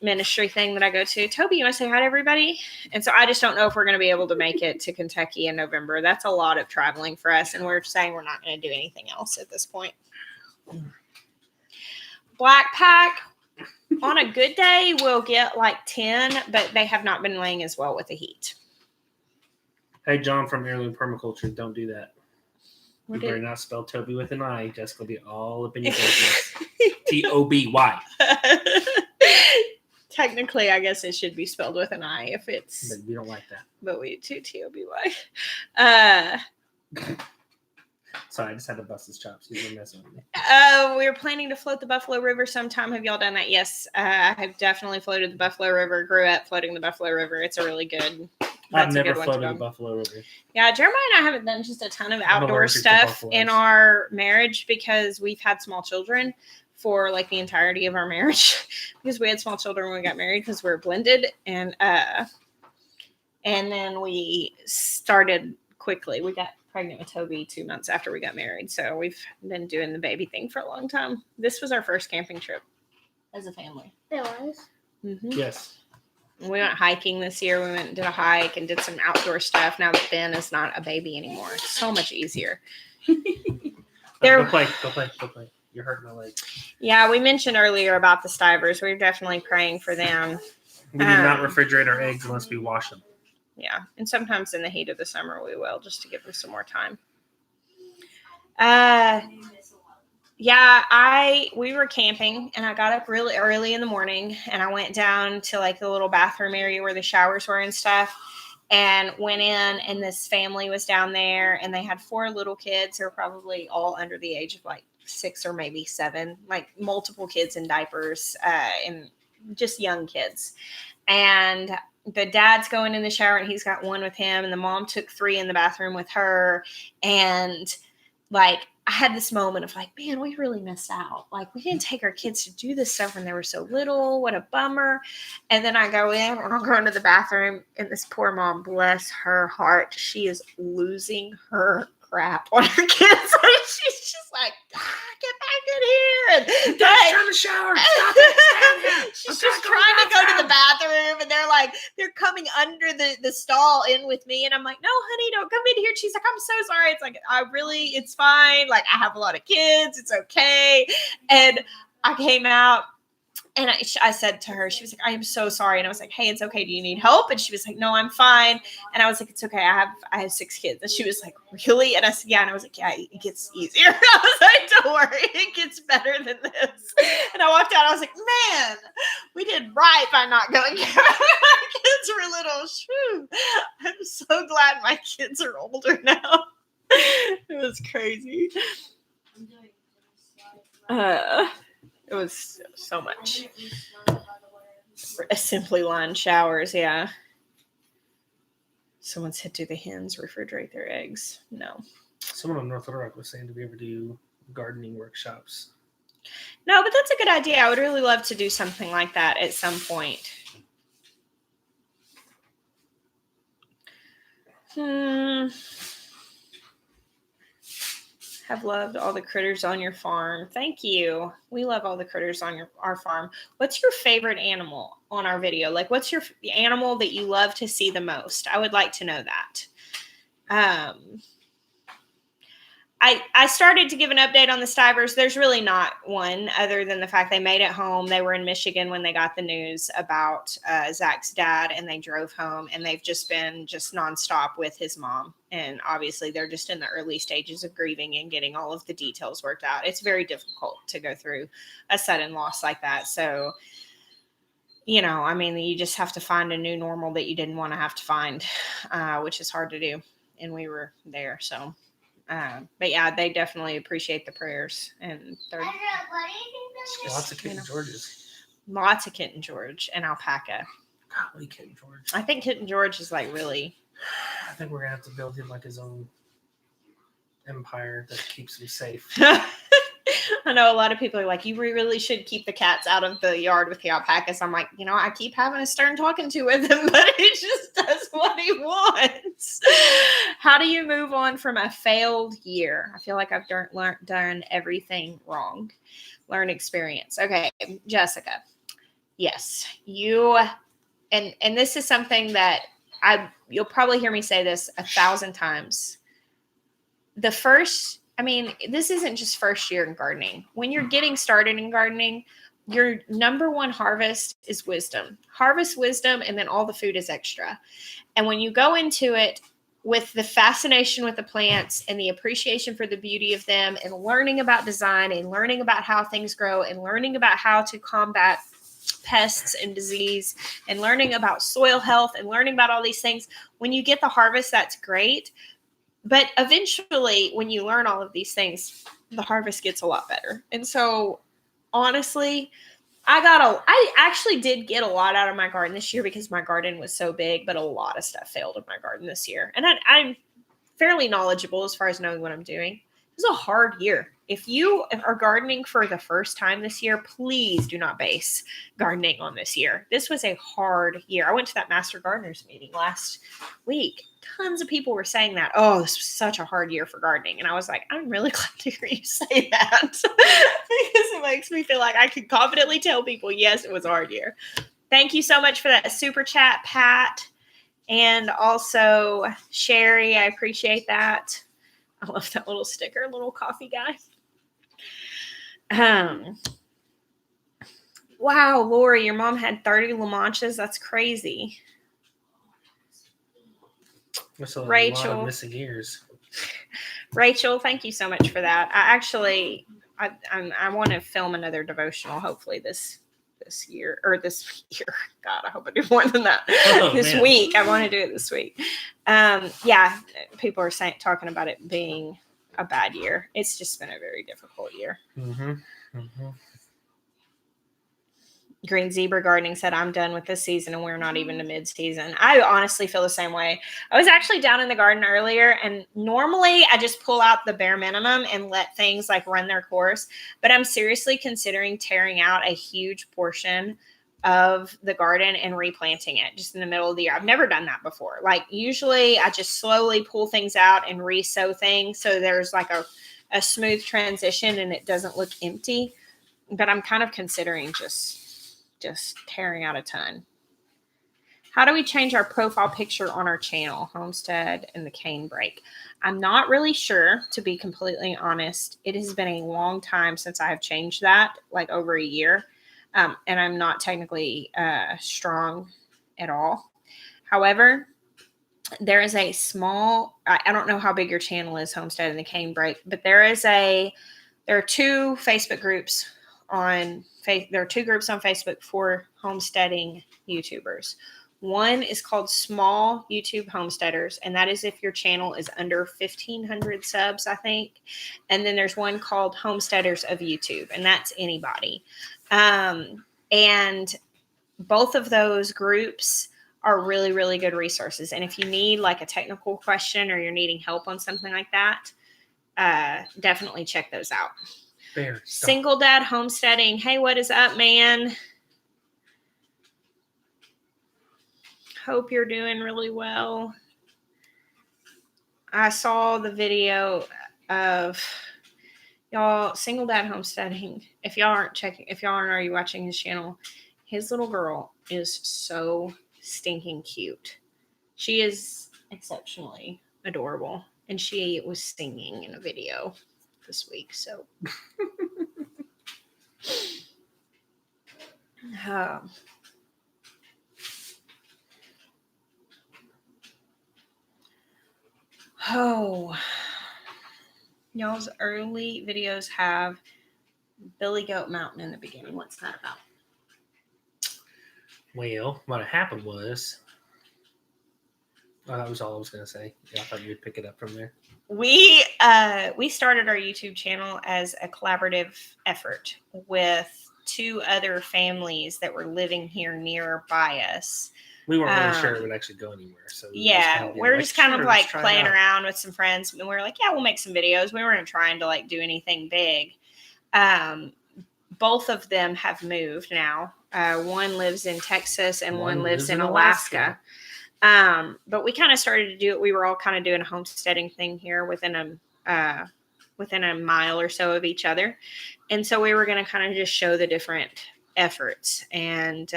ministry thing that I go to. Toby, you want to say hi to everybody? And so I just don't know if we're going to be able to make it to Kentucky in November. That's a lot of traveling for us, and we're saying we're not going to do anything else at this point. Black Pack, on a good day, we'll get like 10, but they have not been laying as well with the heat. Hey, John from Heirloom Permaculture, don't do that. You better not spell Toby with an I. Jessica will be all up in your business. Toby. Technically, I guess it should be spelled with an I if it's... But we don't like that. But we do Toby. Sorry, I just had to bust his chops. He's been messing with me. We're planning to float the Buffalo River sometime. Have y'all done that? Yes, I have definitely floated the Buffalo River. Grew up floating the Buffalo River. It's a really good... I've never floated the Buffalo River. Yeah, Jeremiah and I haven't done just a ton of outdoor stuff in our marriage because we've had small children for like the entirety of our marriage because we had small children when we got married because we're blended, and then we started quickly. We got pregnant with Toby 2 months after we got married, so we've been doing the baby thing for a long time. This was our first camping trip as a family. It was. Mm-hmm. Yes. We went hiking this year. We went and did a hike and did some outdoor stuff. Now that Ben is not a baby anymore, it's so much easier. Go play. You're hurting my leg. Yeah, we mentioned earlier about the Stivers. We're definitely praying for them. We do not refrigerate our eggs unless we wash them. Yeah, and sometimes in the heat of the summer we will, just to give them some more time. We were camping, and I got up really early in the morning, and I went down to like the little bathroom area where the showers were and stuff, and went in, and this family was down there, and they had 4 little kids who were probably all under the age of like 6 or maybe 7, like multiple kids in diapers, and just young kids. And the dad's going in the shower, and he's got 1 with him, and the mom took 3 in the bathroom with her, and like I had this moment of like, man, we really missed out. Like, we didn't take our kids to do this stuff when they were so little. What a bummer. And then I go in, and I'll go into the bathroom, and this poor mom, bless her heart, she is losing her crap on her kids. She's just like, get back in here. And turn the shower. Stop it. She's just trying to go to the bathroom, and they're coming under the stall in with me, and I'm like, no, honey, don't come in here. And she's like, I'm so sorry. It's like, it's fine. Like, I have a lot of kids. It's okay. And I came out, and I said to her, she was like, I am so sorry. And I was like, hey, it's okay. Do you need help? And she was like, no, I'm fine. And I was like, it's okay. I have 6 kids. And she was like, really? And I said, yeah. And I was like, yeah, it gets easier. I was like, don't worry. It gets better than this. And I walked out. I was like, man, we did right by not going. My kids were little. Shoo. I'm so glad my kids are older now. It was crazy. It was so much. Simply line showers, yeah. Someone said, do the hens refrigerate their eggs? No. Someone on North Little Rock was saying, do we ever do gardening workshops? No, but that's a good idea. I would really love to do something like that at some point. Have loved all the critters on your farm. Thank you. We love all the critters on our farm. What's your favorite animal on our video? Like, what's your animal that you love to see the most? I would like to know that. I started to give an update on the Stivers. There's really not one other than the fact they made it home. They were in Michigan when they got the news about Zach's dad, and they drove home, and they've just been nonstop with his mom. And obviously they're just in the early stages of grieving and getting all of the details worked out. It's very difficult to go through a sudden loss like that. So, I mean, you just have to find a new normal that you didn't want to have to find, which is hard to do. And we were there, so. But yeah, they definitely appreciate the prayers, and they're Lots of Kitten Georges. Lots of Kitten George and alpaca. Golly, Kitten George. I think Kitten George is like really. I think we're gonna have to build him like his own empire that keeps him safe. I know a lot of people are like, you really should keep the cats out of the yard with the alpacas. I'm like, I keep having a stern talking to with him, but it just does what he wants. How do you move on from a failed year? I feel like I've done everything wrong. Learn experience. Okay, Jessica. Yes, you, and this is something that you'll probably hear me say this 1,000 times. This isn't just first year in gardening. When you're getting started in gardening, your number one harvest is wisdom. Harvest wisdom, and then all the food is extra. And when you go into it with the fascination with the plants and the appreciation for the beauty of them, and learning about design and learning about how things grow and learning about how to combat pests and disease and learning about soil health and learning about all these things, when you get the harvest, that's great. But eventually, when you learn all of these things, the harvest gets a lot better. And so, honestly, I actually did get a lot out of my garden this year because my garden was so big, but a lot of stuff failed in my garden this year. And I'm fairly knowledgeable as far as knowing what I'm doing. It was a hard year. If you are gardening for the first time this year, please do not base gardening on this year. This was a hard year. I went to that Master Gardeners meeting last week. Tons of people were saying that, oh, this was such a hard year for gardening. And I was like, I'm really glad to hear you say that because it makes me feel like I can confidently tell people, yes, it was a hard year. Thank you so much for that super chat, Pat. And also, Sherry, I appreciate that. I love that little sticker, little coffee guy. Wow, Lori, your mom had 30 La Manchas. That's crazy. That's a Rachel. lot of missing years. Rachel, thank you so much for that. I want to film another devotional, hopefully this year. God, I hope I do more than that. This week. I want to do it this week. Yeah, people are talking about it being a bad year. It's just been a very difficult year. Mm-hmm. Mm-hmm. Green Zebra Gardening said, I'm done with this season and we're not even to mid-season. I honestly feel the same way. I was actually down in the garden earlier, and normally I just pull out the bare minimum and let things like run their course. But I'm seriously considering tearing out a huge portion of the garden and replanting it just in the middle of the year. I've never done that before. Like usually I just slowly pull things out and re-sow things so there's like a smooth transition and it doesn't look empty. But I'm kind of considering just tearing out a ton. How do we change our profile picture on our channel, Homestead and the Cane Break? I'm not really sure, to be completely honest. It has been a long time since I have changed that, like over a year. And I'm not technically strong at all. However, there is a small, I don't know how big your channel is, Homestead and the Cane Break, but there are two Facebook groups there are two groups on Facebook for homesteading YouTubers. One is called Small YouTube Homesteaders, and that is if your channel is under 1,500 subs, I think. And then there's one called Homesteaders of YouTube, and that's anybody. And both of those groups are really, really good resources. And if you need like a technical question or you're needing help on something like that, definitely check those out. Single Dad Homesteading. Hey, what is up, man? Hope you're doing really well. I saw the video of y'all single dad homesteading. If y'all aren't already watching his channel, his little girl is so stinking cute. She is exceptionally adorable, and she was singing in a video this week. So, y'all's early videos have Billy Goat Mountain in the beginning. What's that about? Well, what happened was, that was all I was going to say. Yeah, I thought you would pick it up from there. We started our YouTube channel as a collaborative effort with 2 other families that were living here nearby us. We weren't really sure it would actually go anywhere. So we're just kind of like playing around with some friends, and we were like, yeah, we'll make some videos. We weren't trying to like do anything big. Both of them have moved now. One lives in Texas and one lives in Alaska. But we kind of started to do it. We were all kind of doing a homesteading thing here within a mile or so of each other. And so we were going to kind of just show the different efforts. And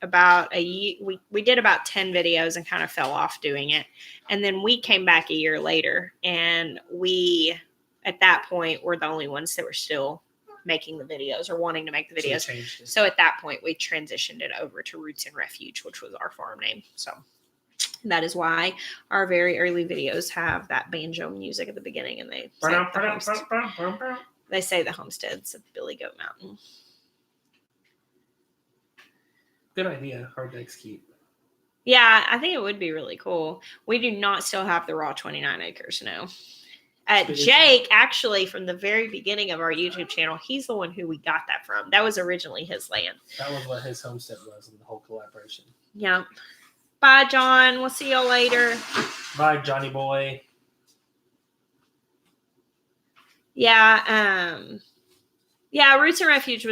about a year, we did about 10 videos and kind of fell off doing it. And then we came back a year later, and we, at that point, were the only ones that were still making the videos or wanting to make the videos. So at that point, we transitioned it over to Roots and Refuge, which was our farm name. So that is why our very early videos have that banjo music at the beginning, and they say the homesteads of Billy Goat Mountain. Good idea. Hard to execute. Yeah, I think it would be really cool. We do not still have the raw 29 acres, no. Jake, actually, from the very beginning of our YouTube channel, he's the one who we got that from. That was originally his land. That was what his homestead was in the whole collaboration. Yeah. Bye, John. We'll see y'all later. Bye, Johnny boy. Yeah. Roots and Refuge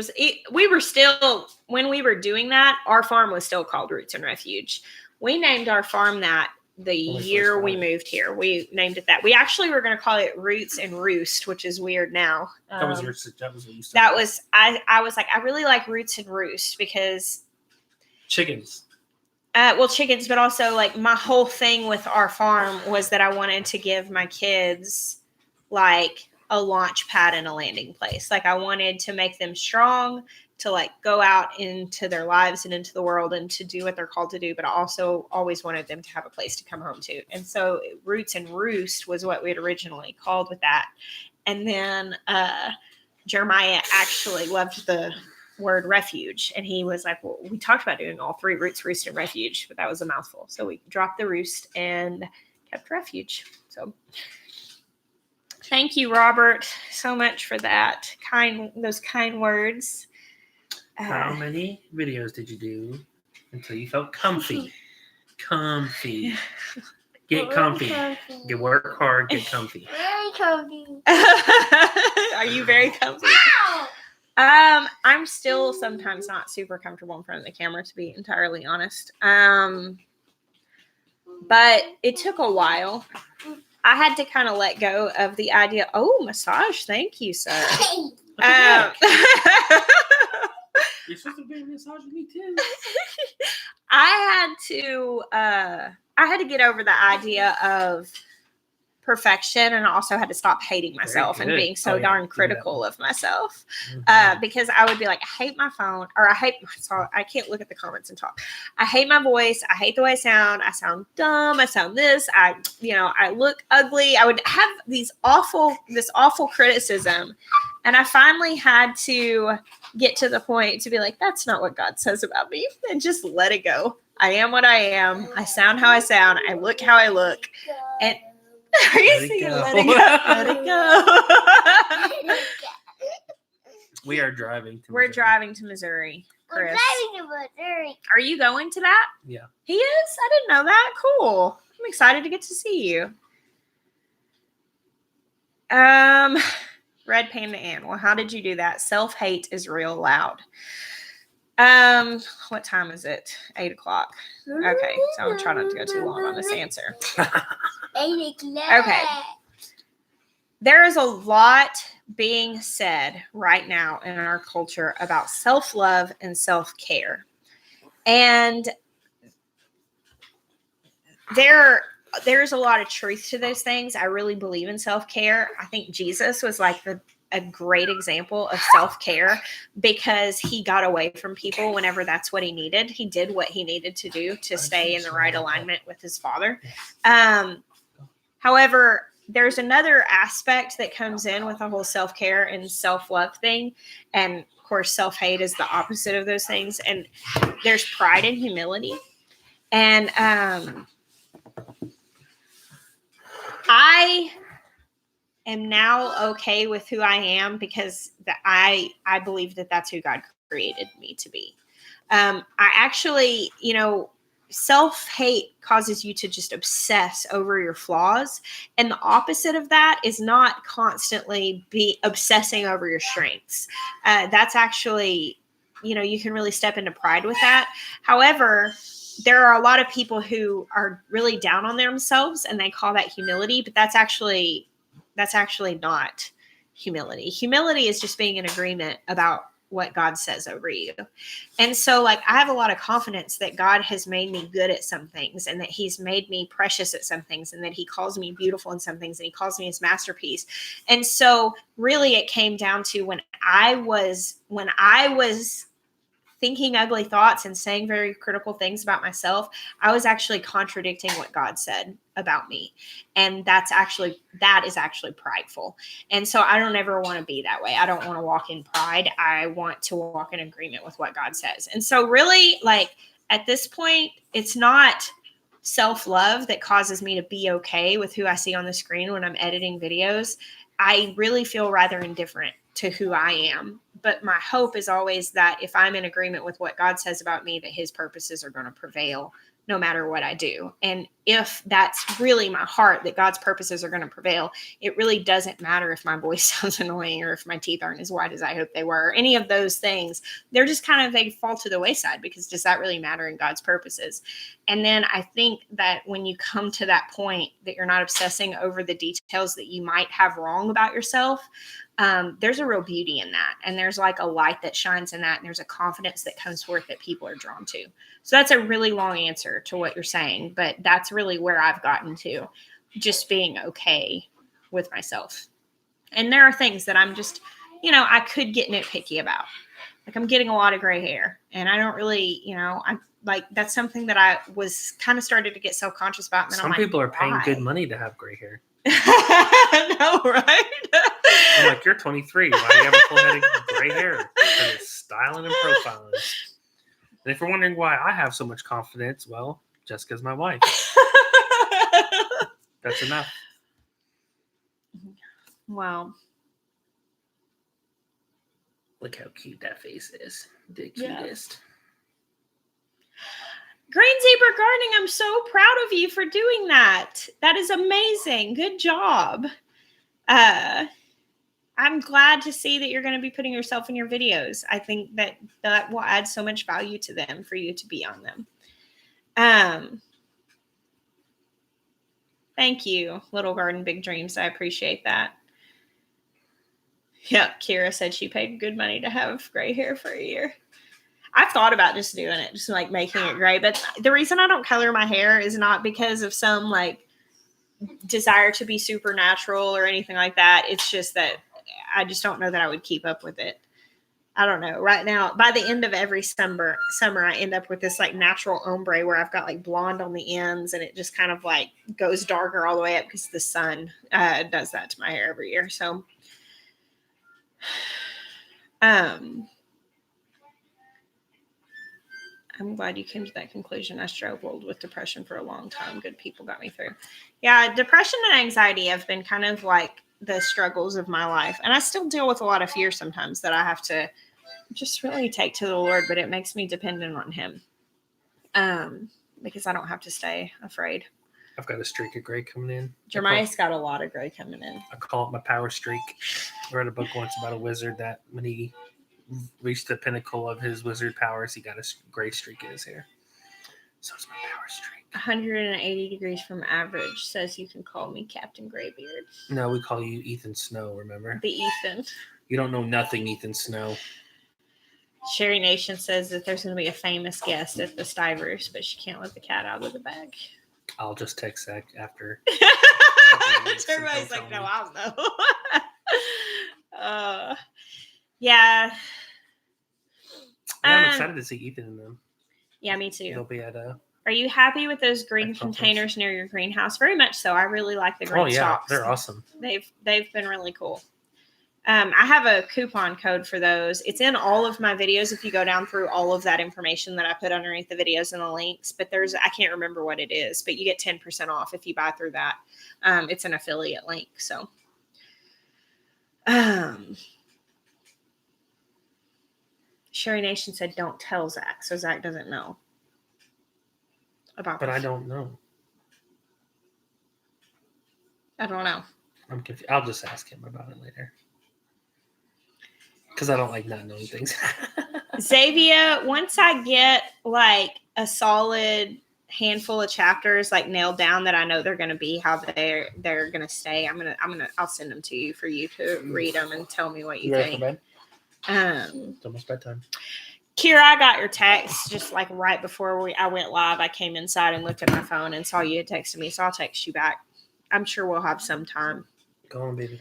we were still, when we were doing that, our farm was still called Roots and Refuge. We named our farm that the year we moved here. We named it that. We actually were going to call it Roots and Roost, which is weird now. That was what you said. That was, I was like, I really like Roots and Roost because chickens. Chickens, but also like my whole thing with our farm was that I wanted to give my kids like a launch pad and a landing place. Like I wanted to make them strong to like go out into their lives and into the world and to do what they're called to do. But I also always wanted them to have a place to come home to. And so Roots and Roost was what we had originally called with that. And then Jeremiah actually loved the word refuge. And he was like, well, we talked about doing all 3, Roots, Roost, and Refuge, but that was a mouthful. So we dropped the Roost and kept Refuge. So thank you, Robert, so much for that. Those kind words. How many videos did you do until you felt comfy? Comfy. Get comfy. Get work hard, get comfy. Very comfy. Are you very comfy? I'm still sometimes not super comfortable in front of the camera, to be entirely honest. But it took a while. I had to kind of let go of the idea. Oh, massage. Thank you, sir. You're supposed to be massaging me too. I had to get over the idea of perfection, and I also had to stop hating myself and being so darn critical of myself. Because I would be like, I hate my phone, or I can't look at the comments and talk. I hate my voice. I hate the way I sound. I sound dumb. I sound this. I look ugly. I would have this awful criticism. And I finally had to get to the point to be like, that's not what God says about me, and just let it go. I am what I am. I sound how I sound. I look how I look. And are you saying let it go? Let it go. We're driving to Missouri, Chris. We're driving to Missouri. Are you going to that? Yeah. He is? I didn't know that. Cool. I'm excited to get to see you. Red Panda Ann. Well, how did you do that? Self-hate is real loud. What time is it? 8:00. Okay, so I'm trying not to go too long on this answer. 8 o'clock. Okay. There is a lot being said right now in our culture about self-love and self-care. And there's a lot of truth to those things. I really believe in self-care. I think Jesus was like a great example of self-care because he got away from people whenever that's what he needed. He did what he needed to do to stay in the right alignment with his Father. However, there's another aspect that comes in with the whole self-care and self-love thing. And of course, self-hate is the opposite of those things. And there's pride and humility. And I am now okay with who I am because I believe that that's who God created me to be. I actually, self-hate causes you to just obsess over your flaws. And the opposite of that is not constantly be obsessing over your strengths. That's actually, you can really step into pride with that. However, there are a lot of people who are really down on themselves and they call that humility, but that's actually not humility. Humility is just being in agreement about what God says over you. And so I have a lot of confidence that God has made me good at some things and that he's made me precious at some things and that he calls me beautiful in some things and he calls me his masterpiece. And so really it came down to when I was thinking ugly thoughts and saying very critical things about myself, I was actually contradicting what God said about me. And that is actually prideful. And so I don't ever want to be that way. I don't want to walk in pride. I want to walk in agreement with what God says. And so really, at this point, it's not self-love that causes me to be okay with who I see on the screen when I'm editing videos. I really feel rather indifferent to who I am. But my hope is always that if I'm in agreement with what God says about me, that his purposes are going to prevail no matter what I do. And if that's really my heart, that God's purposes are going to prevail, it really doesn't matter if my voice sounds annoying or if my teeth aren't as white as I hope they were, or any of those things. They're just they fall to the wayside because does that really matter in God's purposes? And then I think that when you come to that point that you're not obsessing over the details that you might have wrong about yourself, there's a real beauty in that. And there's a light that shines in that. And there's a confidence that comes forth that people are drawn to. So that's a really long answer to what you're saying, but that's really where I've gotten to, just being okay with myself. And there are things that I'm just, I could get nitpicky about. I'm getting a lot of gray hair and I don't really, I'm that's something that I was kind of started to get self-conscious about. And then Some people are paying good money to have gray hair. No, right? I'm like, you're 23. Why do you have a full head of gray hair? Because it's styling and profiling. And if you're wondering why I have so much confidence, well, Jessica's my wife. That's enough. Wow. Look how cute that face is. The cutest. Green Zebra Gardening, I'm so proud of you for doing that. That is amazing. Good job. I'm glad to see that you're going to be putting yourself in your videos. I think that will add so much value to them for you to be on them. Thank you, Little Garden Big Dreams. I appreciate that. Yeah, Kira said she paid good money to have gray hair for a year. I've thought about just doing it, just making it gray. But the reason I don't color my hair is not because of some desire to be supernatural or anything like that. It's just that I just don't know that I would keep up with it. I don't know. Right now, by the end of every summer, I end up with this natural ombre where I've got blonde on the ends and it just kind of goes darker all the way up because the sun does that to my hair every year. So, I'm glad you came to that conclusion. I struggled with depression for a long time. Good people got me through. Yeah, depression and anxiety have been kind of the struggles of my life. And I still deal with a lot of fear sometimes that I have to just really take to the Lord, but it makes me dependent on him because I don't have to stay afraid. I've got a streak of gray coming in. Jeremiah's got a lot of gray coming in. I call it my power streak. I read a book once about a wizard that when he reached the pinnacle of his wizard powers, he got a gray streak in his hair. So it's my power streak. 180 degrees from average says you can call me Captain Graybeard. No, we call you Ethan Snow, remember? The Ethan. You don't know nothing, Ethan Snow. Sherry Nation says that there's going to be a famous guest at the Stivers, but she can't let the cat out of the bag. I'll just text Zach after. Everybody's like, no, I'll know. Yeah. I'm excited to see Ethan in them. Yeah, me too. They'll be at a. Are you happy with those green conference. containers near your greenhouse? Very much so. I really like the green stalks. They're awesome. They've been really cool. I have a coupon code for those. It's in all of my videos if you go down through all of that information that I put underneath the videos and the links. But I can't remember what it is, but you get 10% off if you buy through that. It's an affiliate link. So, Sherry Nation said, don't tell Zach. So Zach doesn't know about But this. I don't know. I don't know. I'm confused. I'll just ask him about it later. Because I don't like not knowing things. Xavier, once I get like a solid handful of chapters like nailed down that I know they're going to be how they're going to stay, I'll send them to you for you to read them and tell me what you ready for think. bed? It's almost bedtime. Kira, I got your text just like right before I went live. I came inside and looked at my phone and saw you had texted me, so I'll text you back. I'm sure we'll have some time. Go on, baby.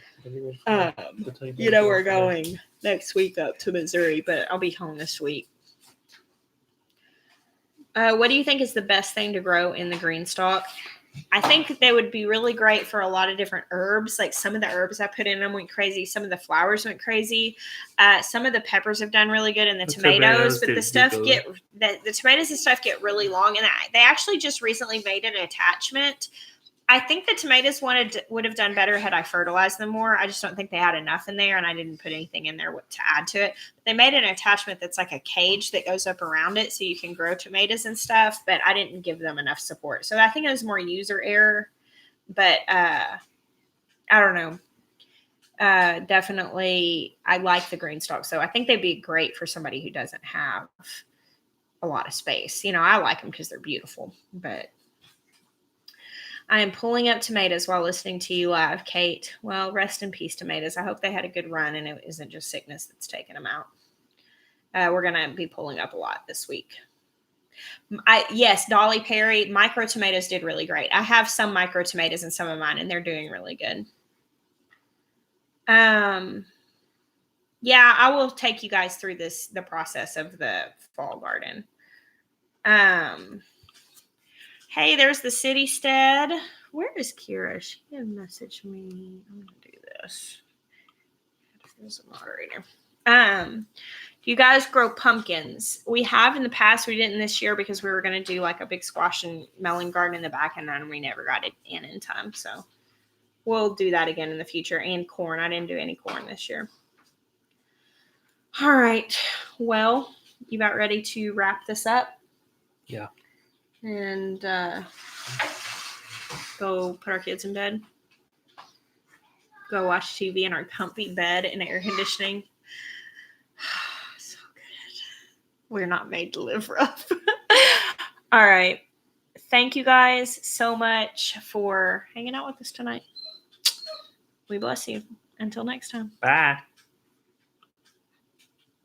You know we're going next week up to Missouri, but I'll be home this week. What do you think is the best thing to grow in the green stalk? I think they would be really great for a lot of different herbs. Like some of the herbs I put in them went crazy. Some of the flowers went crazy. Some of the peppers have done really good, and the tomatoes. But the tomatoes and stuff get really long, and they actually just recently made an attachment. I think the tomatoes would have done better had I fertilized them more. I just don't think they had enough in there, and I didn't put anything in there to add to it. They made an attachment that's like a cage that goes up around it so you can grow tomatoes and stuff, but I didn't give them enough support. So I think it was more user error, but I don't know. Definitely, I like the green stalk, so I think they'd be great for somebody who doesn't have a lot of space. You know, I like them because they're beautiful, but... I am pulling up tomatoes while listening to you live, Kate. Well, rest in peace, tomatoes. I hope they had a good run and it isn't just sickness that's taking them out. We're going to be pulling up a lot this week. Yes, Dolly Perry, micro tomatoes did really great. I have some micro tomatoes in some of mine, and they're doing really good. Yeah, I will take you guys through the process of the fall garden. Hey, there's the city stead. Where is Kira? She didn't message me. I'm going to do this. There's a moderator. Do you guys grow pumpkins? We have in the past. We didn't this year because we were going to do like a big squash and melon garden in the back, and then we never got it in time. So we'll do that again in the future. And corn. I didn't do any corn this year. All right. Well, you about ready to wrap this up? Yeah. And go put our kids in bed. Go watch TV in our comfy bed and air conditioning. So good. We're not made to live rough. All right. Thank you guys so much for hanging out with us tonight. We bless you. Until next time. Bye.